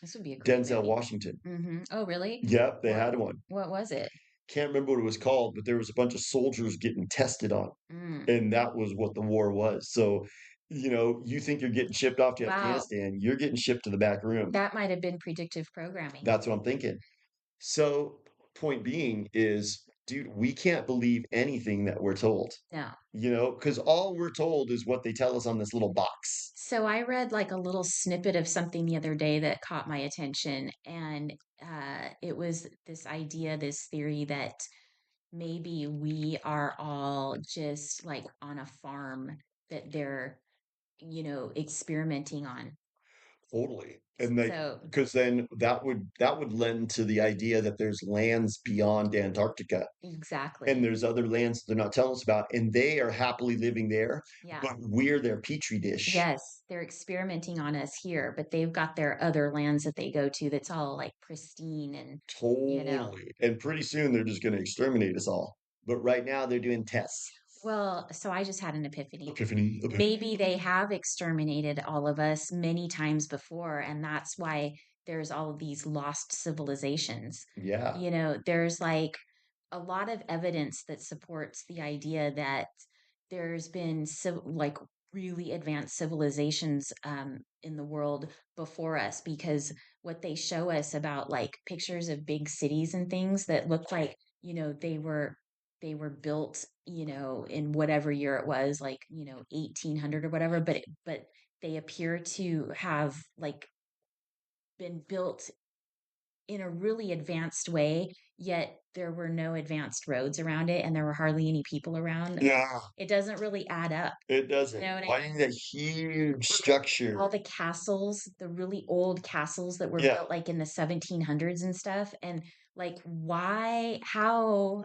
This would be a great Denzel movie. Washington. Oh, really? Yep, they What had one. what was it? Can't remember what it was called, but there was a bunch of soldiers getting tested on, Mm. and that was what the war was. So, you think you're getting shipped off to Wow. Afghanistan, you're getting shipped to the back room. That might have been predictive programming. That's what I'm thinking. So, point being is, dude, we can't believe anything that we're told, No. because all we're told is what they tell us on this little box. So I read like a little snippet of something the other day that caught my attention, and it was this idea, this theory that maybe we are all just like on a farm that they're, experimenting on. Totally. And like, So because then that would lend to the idea that there's lands beyond Antarctica and exactly. there's other lands they're not telling us about, and they are happily living there, Yeah. but we're their petri dish. Yes, they're experimenting on us here, but they've got their other lands that they go to that's all like pristine and, you know. Totally. And pretty soon they're just going to exterminate us all. But right now they're doing tests. Well, so I just had an epiphany. Epiphany, Maybe they epiphany. have exterminated all of us many times before, and that's why there's all of these lost civilizations. Yeah, There's like a lot of evidence that supports the idea that there's been like really advanced civilizations in the world before us because what they show us about like pictures of big cities and things that look like they were built in whatever year it was like 1800 or whatever but they appear to have like been built in a really advanced way, yet there were no advanced roads around it and there were hardly any people around. yeah, It doesn't really add up. it You doesn't. know what I Why do you mean? need that huge All structure? the castles, the really old castles that were Yeah, built like in the 1700s and stuff. And like, how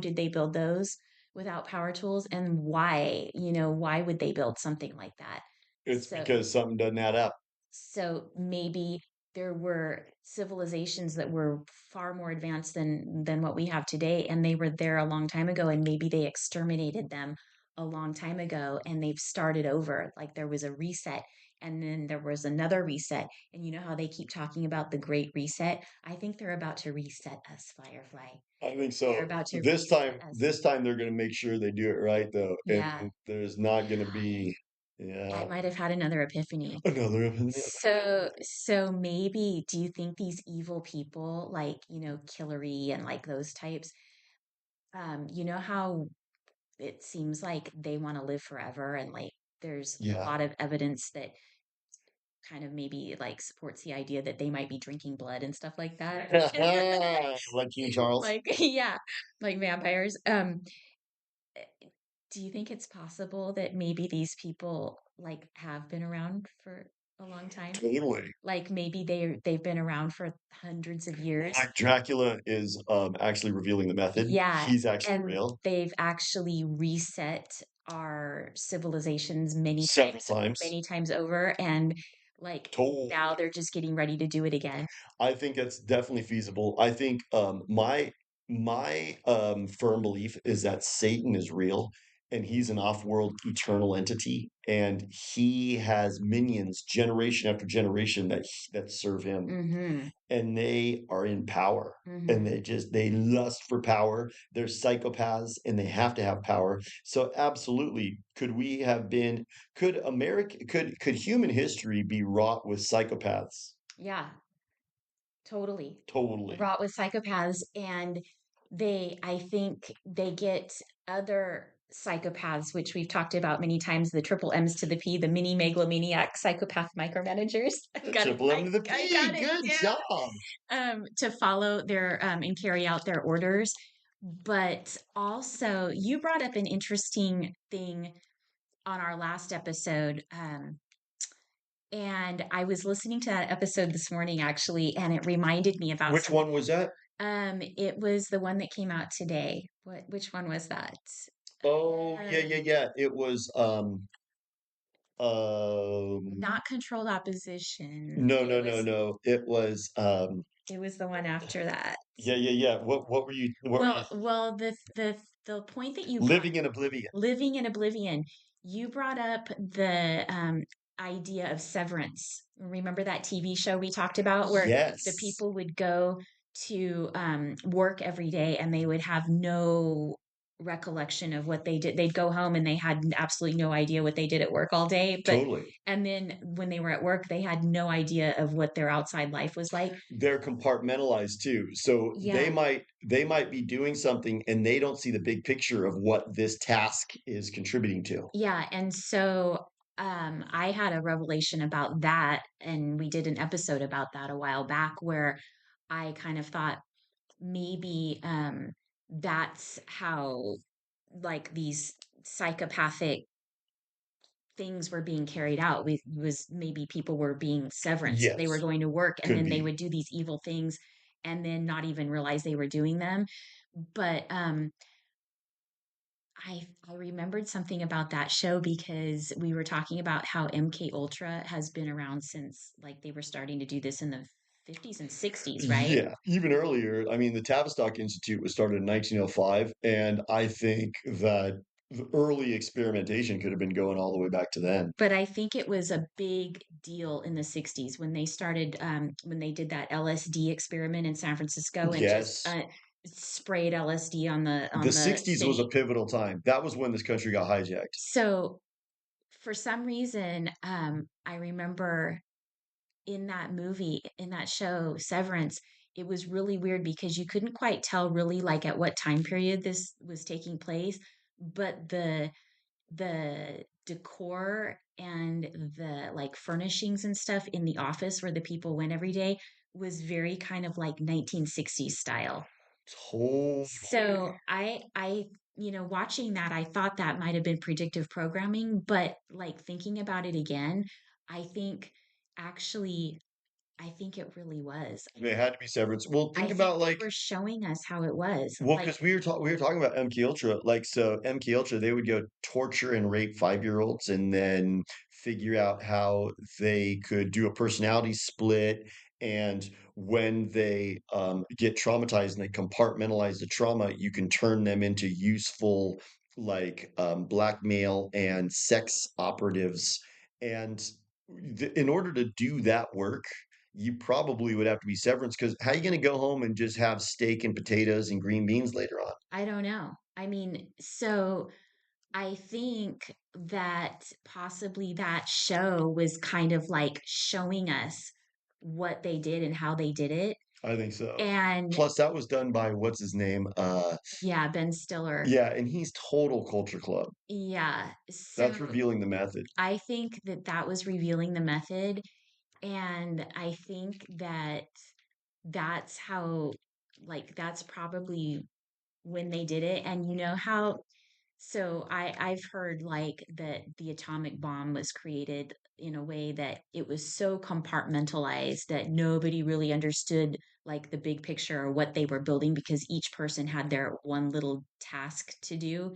did they build those without power tools? And why would they build something like that? it's So, because something doesn't add up. So maybe there were civilizations that were far more advanced than what we have today, and they were there a long time ago, and maybe they exterminated them a long time ago, and they've started over. Like there was a reset, and then there was another reset. And you know how they keep talking about the Great Reset? I think they're about to reset us, Firefly. I think They're so. about to This reset time, us. this time they're going to make sure they do it right, though, and Yeah, there's not going to be, I yeah, might have had another epiphany. another episode. So maybe do you think these evil people like, Hillary and like those types, You know how it seems like they want to live forever, and like there's a Yeah. lot of evidence that kind of maybe like supports the idea that they might be drinking blood and stuff like that. Like King Charles. Like yeah, like vampires. Do you think it's possible that maybe these people like have been around for a long time? Totally. Like maybe they've been around for hundreds of years. Like Dracula is actually revealing the method. Yeah, He's actually and real. they've actually reset our civilizations Several times. many times over, and like now Totally. they're just getting ready to do it again. I think that's definitely feasible. I think my firm belief is that Satan is real and he's an off-world eternal entity, and he has minions generation after generation that serve him, Mm-hmm. and they are in power, and Mm-hmm. they lust for power. They're psychopaths and they have to have power. So absolutely, could human history be wrought with psychopaths? Yeah, totally. Totally. Wrought with psychopaths, and I think they get other psychopaths, which we've talked about many times, the triple M's to the P, the mini megalomaniac psychopath micromanagers. The triple M to the I P. got it Good job. down, to follow their and carry out their orders. But also, you brought up an interesting thing on our last episode. And I was listening to that episode this morning actually, and it reminded me about Which something. one was that? It was the one that came out today. Which one was that? Oh, yeah, yeah, Um, yeah. It was Not controlled opposition. no, no, no, no. It was It was the one after that. yeah, yeah, yeah. What were you Well, the point that you brought, living in oblivion? living in oblivion, you brought up the idea of severance. Remember that TV show we talked about where the Yes, people would go to work every day and they would have no recollection of what they did. They'd go home and they had absolutely no idea what they did at work all day. But totally. and then when they were at work, they had no idea of what their outside life was like. They're compartmentalized too. So Yeah. they might be doing something and they don't see the big picture of what this task is contributing to. Yeah, and so I had a revelation about that, and we did an episode about that a while back where I kind of thought maybe that's how like these psychopathic things were being carried out. We was maybe people were being severance. They were Yes, going to work and could then they be. would do these evil things and then not even realize they were doing them. But I remembered something about that show because we were talking about how MK Ultra has been around since like they were starting to do this in the 50s and 60s, right? Yeah, even earlier. I mean, the Tavistock Institute was started in 1905, and I think that the early experimentation could have been going all the way back to then. But I think it was a big deal in the 60s when they started when they did that LSD experiment in San Francisco and just Yes, sprayed LSD the on the 60s was a city. pivotal time. That was when this country got hijacked. So for some reason, I remember in that movie, in that show, Severance, it was really weird because you couldn't quite tell really like at what time period this was taking place, but the decor and the like furnishings and stuff in the office where the people went every day was very kind of like 1960s style. Totally. So watching that, I thought that might have been predictive programming, but like thinking about it again, I think actually I think it really was. They had to be severance. Well, I think think about they like were showing us how it was. well, Like, because we were talking about MK Ultra, like so MK Ultra, they would go torture and rape 5-year-olds and then figure out how they could do a personality split. And when they get traumatized and they compartmentalize the trauma, you can turn them into useful like blackmail and sex operatives. And in order to do that work, you probably would have to be severance because how are you going to go home and just have steak and potatoes and green beans later on? I don't know. I mean, so I think that possibly that show was kind of like showing us what they did and how they did it. I think so. And Plus, that was done by what's his name? yeah, Ben Stiller. Yeah, and he's total culture club. Yeah. So That's revealing the method. I think that that was revealing the method. And I think that that's how, like, that's probably when they did it. And you know how, so I've heard like that the atomic bomb was created in a way that it was so compartmentalized that nobody really understood like the big picture or what they were building because each person had their one little task to do.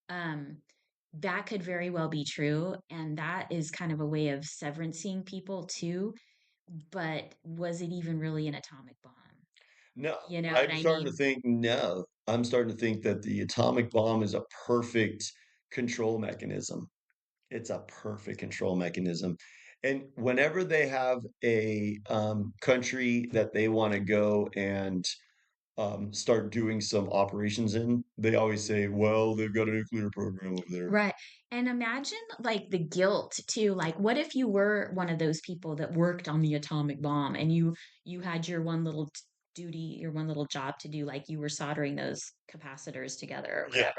Um, that could very well be true, and that is kind of a way of severancing people too. But was it even really an atomic bomb? No, You know what I'm I starting to mean? think no. I'm starting to think that the atomic bomb is a perfect control mechanism. It's a perfect control mechanism. And whenever they have a country that they want to go and start doing some operations in, they always say, well, they've got a nuclear program over there. Right. And imagine like the guilt too. Like what if you were one of those people that worked on the atomic bomb and you had your one little duty, your one little job to do, like you were soldering those capacitors together or Yeah.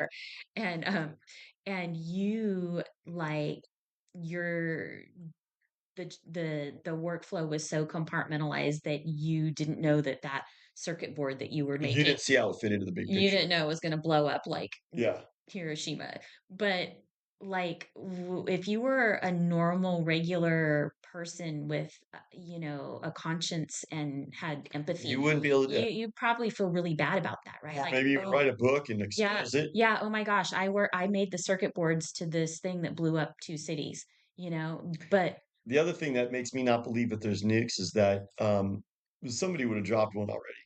whatever. And you like your the workflow was so compartmentalized that you didn't know that that circuit board that you were You making, didn't see how it fit into the big you picture. didn't know it was going to blow up like Yeah. Hiroshima. But like if you were a normal regular person with a conscience and had You empathy, wouldn't be able to, you probably feel really bad about that, right? or Like, maybe even oh, write a book and yeah, expose it. yeah, oh my gosh, I made the circuit boards to this thing that blew up two cities, but The other thing that makes me not believe that there's nukes is that somebody would have dropped one already.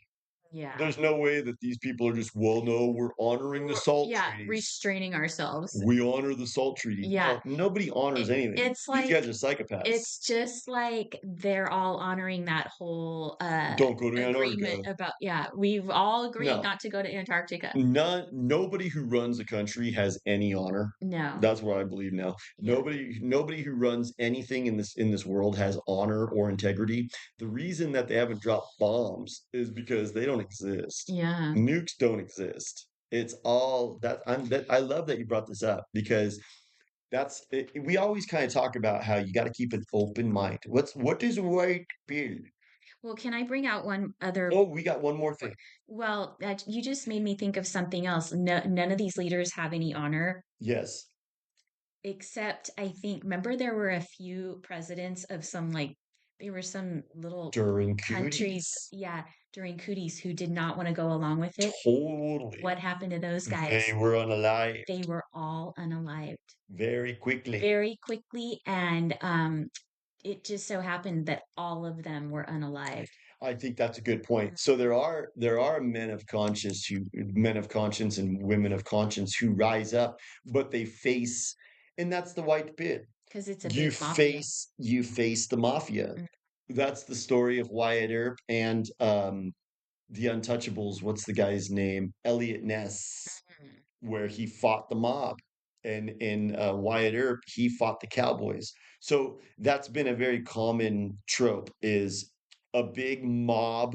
yeah. There's no way that these people are just, well, no, we're honoring the SALT Yeah, treaties. restraining ourselves. We honor the SALT treaty. Yeah. No, nobody honors anything. It's These guys like are psychopaths. it's just like they're all honoring that whole Don't go to agreement Antarctica. about, yeah, we've all agreed No, not to go to Antarctica. nobody who runs a country has any honor. No. That's what I believe now. Yeah. Nobody who runs anything in this world has honor or integrity. The reason that they haven't dropped bombs is because they don't exist. Yeah. Nukes don't exist. It's all that I love that you brought this up because that's it, we always kind of talk about how you got to keep an open mind. What does white pill? Well, can I bring out one other? Oh, we got one more thing. Well, that you just made me think of something else. No, none of these leaders have any honor, Yes, except I think, remember there were a few presidents of some like, there were some little during countries, cooties. yeah, during cooties who did not want to go along with it. Totally. What happened to those They guys? were unalived They were all unalived very quickly. very quickly, and it just so happened that all of them were unalived. I think that's a good point. So there are men of conscience and women of conscience who rise up, but they face, and that's the white bit. Because it's a big mafia. You face the mafia. Mm, That's the story of Wyatt Earp and the Untouchables. What's the guy's name? Elliot Ness, mm, where he fought the mob. And in Wyatt Earp, he fought the cowboys. So that's been a very common trope is a big mob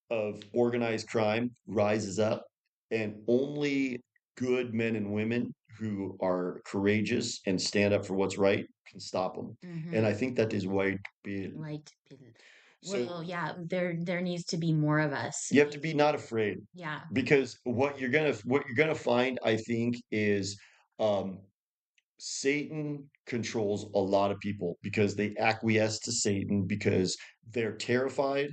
of organized crime rises up and only good men and women who are courageous and stand up for what's right can stop them. And mm-hmm. I think that is white bill. Right. So Well, yeah, there needs to be more of us. you have to be not afraid Yeah. because what you're gonna find, I think, is um, Satan controls a lot of people because they acquiesce to Satan because they're terrified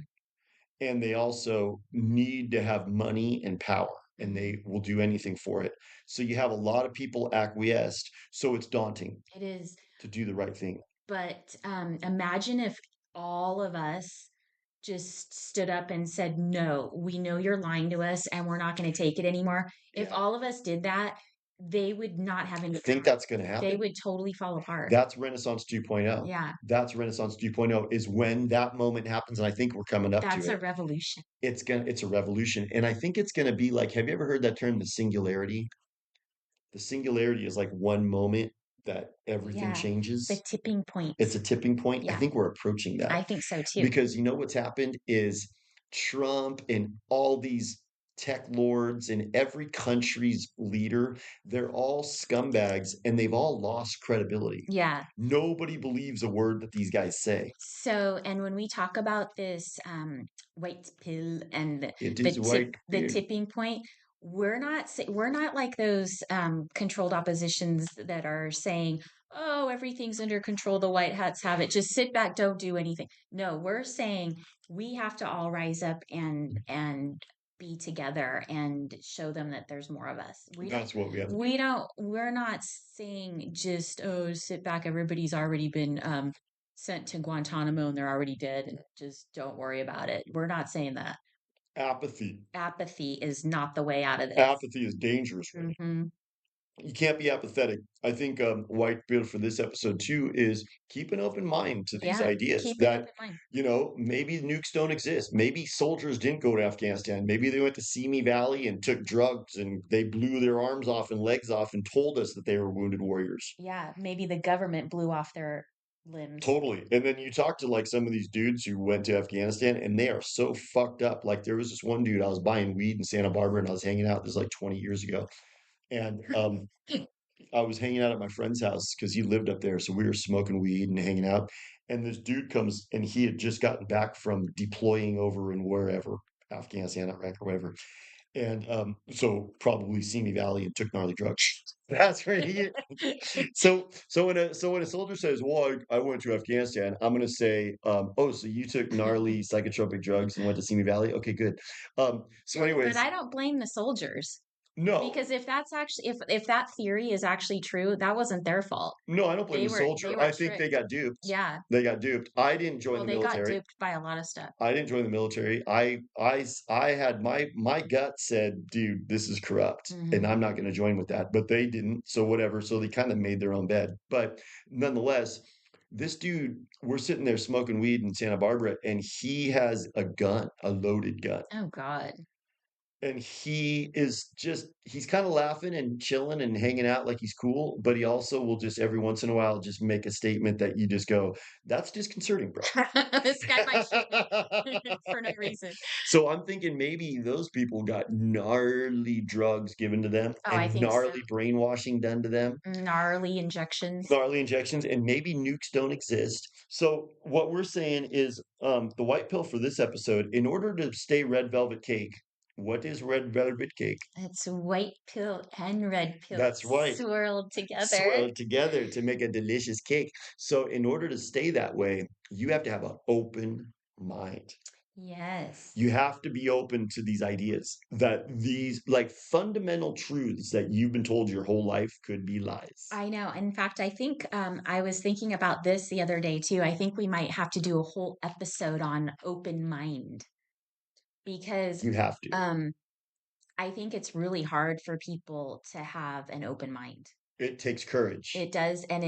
and they also need to have money and power and Hmm. they will do anything for it. So you have a lot of people acquiesced, so it's daunting It is. to do the right thing. But imagine if all of us just stood up and said, no, we know you're lying to us and we're not going to take it anymore. If Yeah. all of us did that, they would not have I any think power. that's going to They happen. would totally fall apart. That's Renaissance 2.0. Yeah, That's Renaissance 2.0 is when that moment happens and I think we're coming up to that's it. a revolution. It's a revolution and I think it's going to be like have you ever heard that term the singularity? The singularity is like one moment that everything Yeah, the changes. tipping point. It's a tipping point. I Yeah, think we're approaching that I think so too. because you know what's happened is Trump and all these tech lords and every country's leader, they're all scumbags and they've all lost credibility. Yeah. Nobody believes a word that these guys say. So, and when we talk about this white pill and It is white the pill. tipping point, we're not like those controlled oppositions that are saying, "Oh, everything's under control. The white hats have it. Just sit back, don't do anything." No, we're saying we have to all rise up and be together and show them that there's more of us. That's what we have to do. We're not saying just, oh, sit back, everybody's already been sent to Guantanamo and they're already dead and just don't worry about it. We're not saying that. Apathy. Apathy is not the way out of this. Apathy is dangerous, right? Hmm. You can't be apathetic. I think white bill for this episode too is keep an open mind to these Yeah, ideas keep an that open mind. maybe nukes don't exist. Maybe soldiers didn't go to Afghanistan. Maybe they went to Simi Valley and took drugs and they blew their arms off and legs off and told us that they were wounded warriors. Yeah, maybe the government blew off their limbs. Totally. And then you talk to like some of these dudes who went to Afghanistan and they are so fucked up. Like there was this one dude, I was buying weed in Santa Barbara and I was hanging out. This is like 20 years ago. And I was hanging out at my friend's house because he lived up there. So we were smoking weed and hanging out. And this dude comes and he had just gotten back from deploying over in wherever, Afghanistan, Iraq, or whatever. And so probably Simi Valley and took gnarly drugs. That's where he. So when a soldier says, "Well, I went to Afghanistan," I'm gonna say, "Oh, so you took gnarly psychotropic drugs and went to Simi Valley? Okay, good." So, But anyways, I don't blame the soldiers no, because if that's actually if that theory is actually true, that wasn't their fault. no, I don't blame the They soldier. were I think they tricked. got duped. Yeah. They got duped. I didn't join Well, the they got military. duped by a lot of stuff. I didn't join the military. I had my gut said, dude, this is corrupt, and Hmm. I'm not going to join with that. But they didn't, so whatever. So they kind of made their own bed. But nonetheless, this dude, we're sitting there smoking weed in Santa Barbara, and he has a gun, a loaded gun. Oh God. And he's kind of laughing and chilling and hanging out like he's cool, but he also will just every once in a while just make a statement that you just go, that's disconcerting, bro. This guy might shoot me for no reason. So I'm thinking maybe those people got gnarly drugs given to them Oh, I and think so. gnarly brainwashing done to them, Gnarly injections. gnarly injections, and maybe nukes don't exist. So what we're saying is the white pill for this episode, in order to stay red velvet cake, what is red velvet cake? It's white pill and red pill That's right. swirled together. Swirled together to make a delicious cake. So in order to stay that way, you have to have an open mind. Yes. You have to be open to these ideas that these like fundamental truths that you've been told your whole life could be lies. I know. In fact, I think I was thinking about this the other day too. I think we might have to do a whole episode on open mind because You have to. um, I think it's really hard for people to have an open mind. It takes courage. It does, and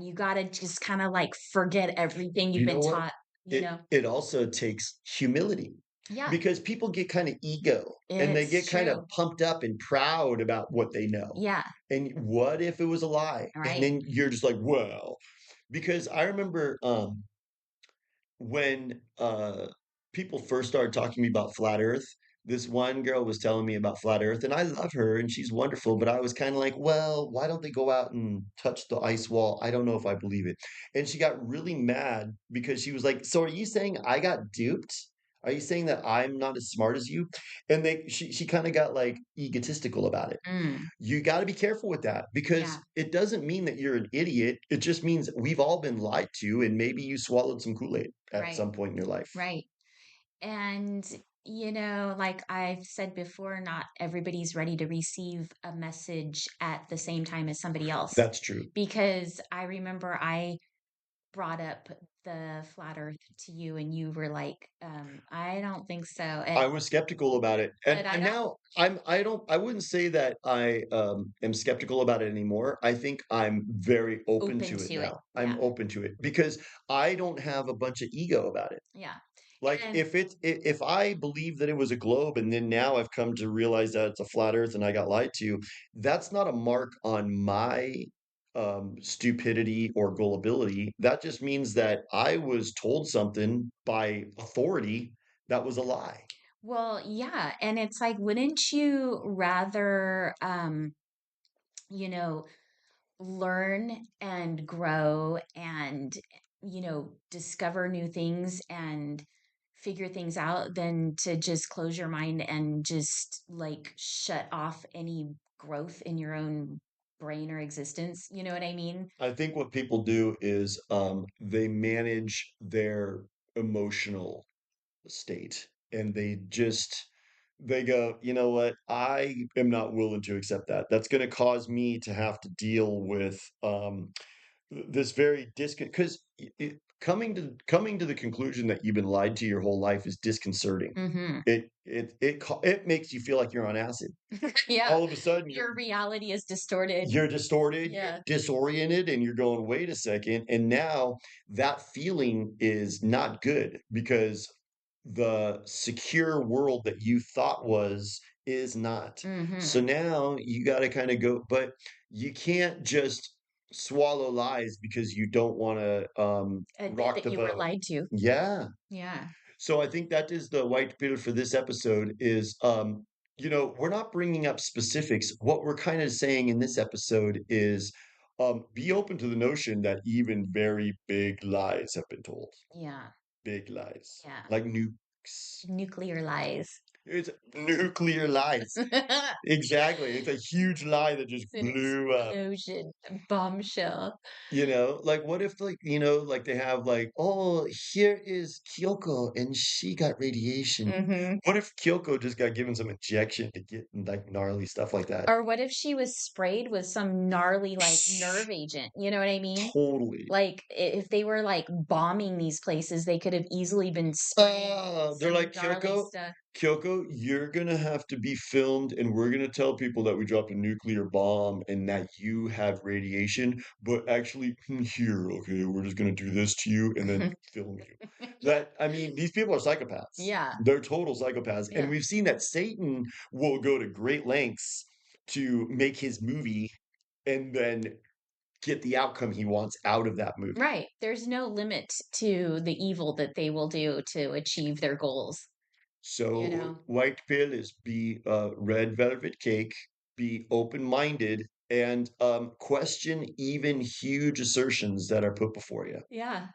you got to just kind of like forget everything you've You know been what? taught, you It know? it also takes humility Yeah, because people get kind of ego and they it's get kind of true. pumped up and proud about what they know. Yeah, And what if it was a lie? And right. then you're just like, well, because I remember when people first started talking to me about flat earth, this one girl was telling me about flat earth and I love her and she's wonderful, but I was kind of like, well, why don't they go out and touch the ice wall? I don't know if I believe it. And she got really mad because she was like, so are you saying I got duped? Are you saying that I'm not as smart as you? And she kind of got like egotistical about it. Mm, You got to be careful with that because yeah, it doesn't mean that you're an idiot. It just means we've all been lied to, and maybe you swallowed some Kool-Aid at right, some point in your life. right. And, like I've said before, not everybody's ready to receive a message at the same time as somebody else. That's true. Because I remember I brought up the flat earth to you and you were like, I don't think so. I was skeptical about it, But I and don't now I wouldn't say that I am skeptical about it anymore. I think I'm very open open to it to it. now. I'm Yeah. open to it because I don't have a bunch of ego about it. Yeah. Like And if I believe that it was a globe and then now I've come to realize that it's a flat earth and I got lied to, that's not a mark on my stupidity or gullibility. That just means that I was told something by authority That was a lie. Well, yeah, and it's like, wouldn't you rather, you know, learn and grow and, discover new things and figure things out than to just close your mind and just like shut off any growth in your own brain or existence? You know what I mean? I think what people do is they manage their emotional state and they go, you know what, I am not willing to accept that. That's going to cause me to have to deal with this very because coming to the conclusion that you've been lied to your whole life is disconcerting. Hmm. It makes you feel like you're on acid. Yeah. All of a sudden Your reality is distorted. you're distorted, you're Yeah. disoriented, and you're going, wait a second. And now that feeling is not good because the secure world that you thought was is not. Hmm. So now you got to kind of go, but you can't just swallow lies because you don't want to Admit rock that the you were boat. lied to. Yeah. Yeah. So I think that is the white paper for this episode is we're not bringing up specifics. What we're kind of saying in this episode is be open to the notion that even very big lies have been told. Yeah. Big lies. Yeah. Like nukes. Nuclear lies. It's nuclear lies. It's Exactly. It's a huge lie that just an blew up. explosion, a bombshell. Like what if like they have like, oh, here is Kyoko and she got radiation. Hmm. What if Kyoko just got given some injection to get like gnarly stuff like that? Or what if she was sprayed with some gnarly, like, Psh, nerve agent? You know what I mean? totally. Like, if they were, like, bombing these places, they could have easily been sprayed with They're some like, gnarly Kyoko, stuff. Kyoko, you're gonna have to be filmed, and we're gonna tell people that we dropped a nuclear bomb and that you have radiation, but actually, here, okay, we're just gonna do this to you and then film you. I mean, these people are psychopaths. Yeah. They're total psychopaths. And Yeah. we've seen that Satan will go to great lengths to make his movie and then get the outcome he wants out of that movie. Right. There's no limit to the evil that they will do to achieve their goals, you So know? white pill is be red velvet cake, be open-minded, and question even huge assertions that are put before you. Yeah,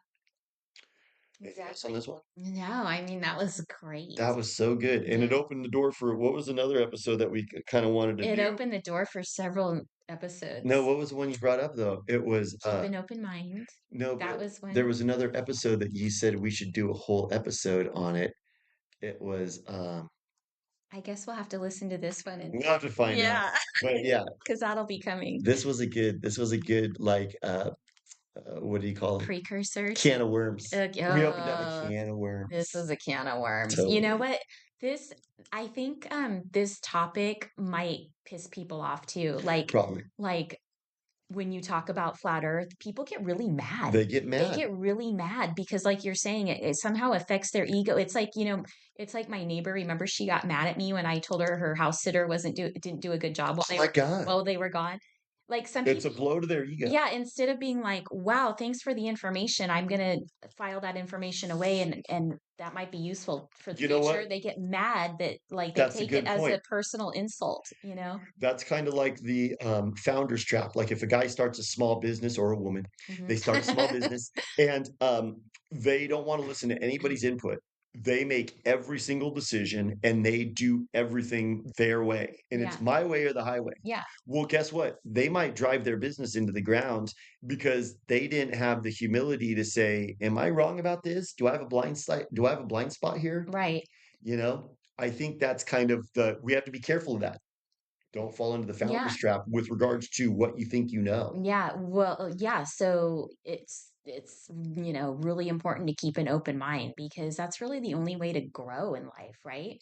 Anything else on this exactly. one? No, I mean, that was great. That was so good, and it Yeah. opened the door for what was another episode that we kind of wanted to It do? opened the door for several No, episodes. what was the one you brought up though? It was Keep an open mind. no, That but was there one. was another episode that you said we should do a whole episode on it. It was I guess we'll have to listen to this one and we'll have to find out. yeah, But yeah, because that'll be coming. this was a good like what do you call them? Precursors. Can of worms. We opened up a can of This worms. is a can of worms. You know Totally. what? This I think this topic might piss people off too. Probably. Like when you talk about flat earth, people get really mad. They get They mad. get really mad because like you're saying it somehow affects their ego. It's like, it's like my neighbor, remember she got mad at me when I told her her house sitter didn't do a good job Oh my God. while they were gone. Like some It's a people, blow to their ego. yeah, instead of being like, wow, thanks for the information, I'm gonna file that information away and that might be useful for the You know future. what? They get mad that like they That's a take it good as point. a personal insult, you know? That's kind of like the founder's trap. Like if a guy starts a small business or a woman, Hmm. they start a small business and they don't want to listen to anybody's input. They make every single decision and they do everything their way. And Yeah, it's my way or the highway. yeah, Well, guess what? They might drive their business into the ground because they didn't have the humility to say, "Am I wrong about this? Do I have a blind spot? Do I have a blind spot here?" right. I think that's kind of we have to be careful of that. Don't fall into the Yeah. founder's trap with regards to what you think you know. Yeah, well, yeah, so it's really important to keep an open mind because that's really the only way to grow in life, right?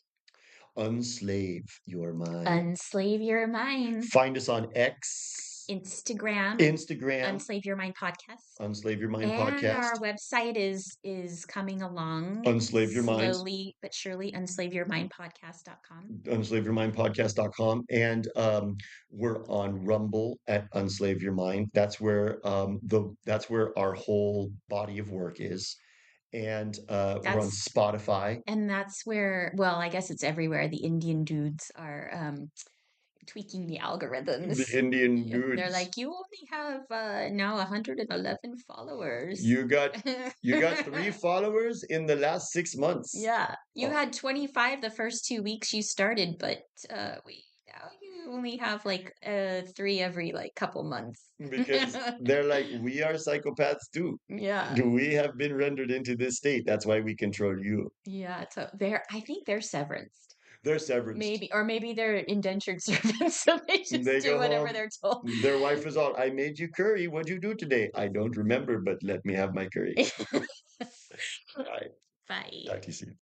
Unslave your mind. Unslave your mind. Find us on X, Instagram, Instagram, Unslave Your Mind Podcast. Unslave Your Mind And Podcast, our website is coming along Unslave Your Minds, slowly but surely, unslaveyourmindpodcast.com. unslaveyourmindpodcast.com. And we're on Rumble at Unslave Your Mind. That's where our whole body of work is. and we're on That's Spotify. and that's where, well, I guess it's everywhere. The Indian dudes are tweaking the The algorithms. Indian Yep. They're dudes. like, you only have now 111 followers. You got 3 followers in the last 6 months. Yeah, you Oh, had 25 the first 2 weeks you started, but we now you only have like three every like couple months. because they're like, we are psychopaths too. Yeah, We have been rendered into this state. That's why we control you. yeah. So they're, I think they're severanced. They're severanced. Maybe, or maybe they're indentured servants, so they just They do go whatever home. they're told. Their wife is all, I made you curry. What'd you do today? I don't remember, but let me have my curry. All right. Bye. Talk to you soon.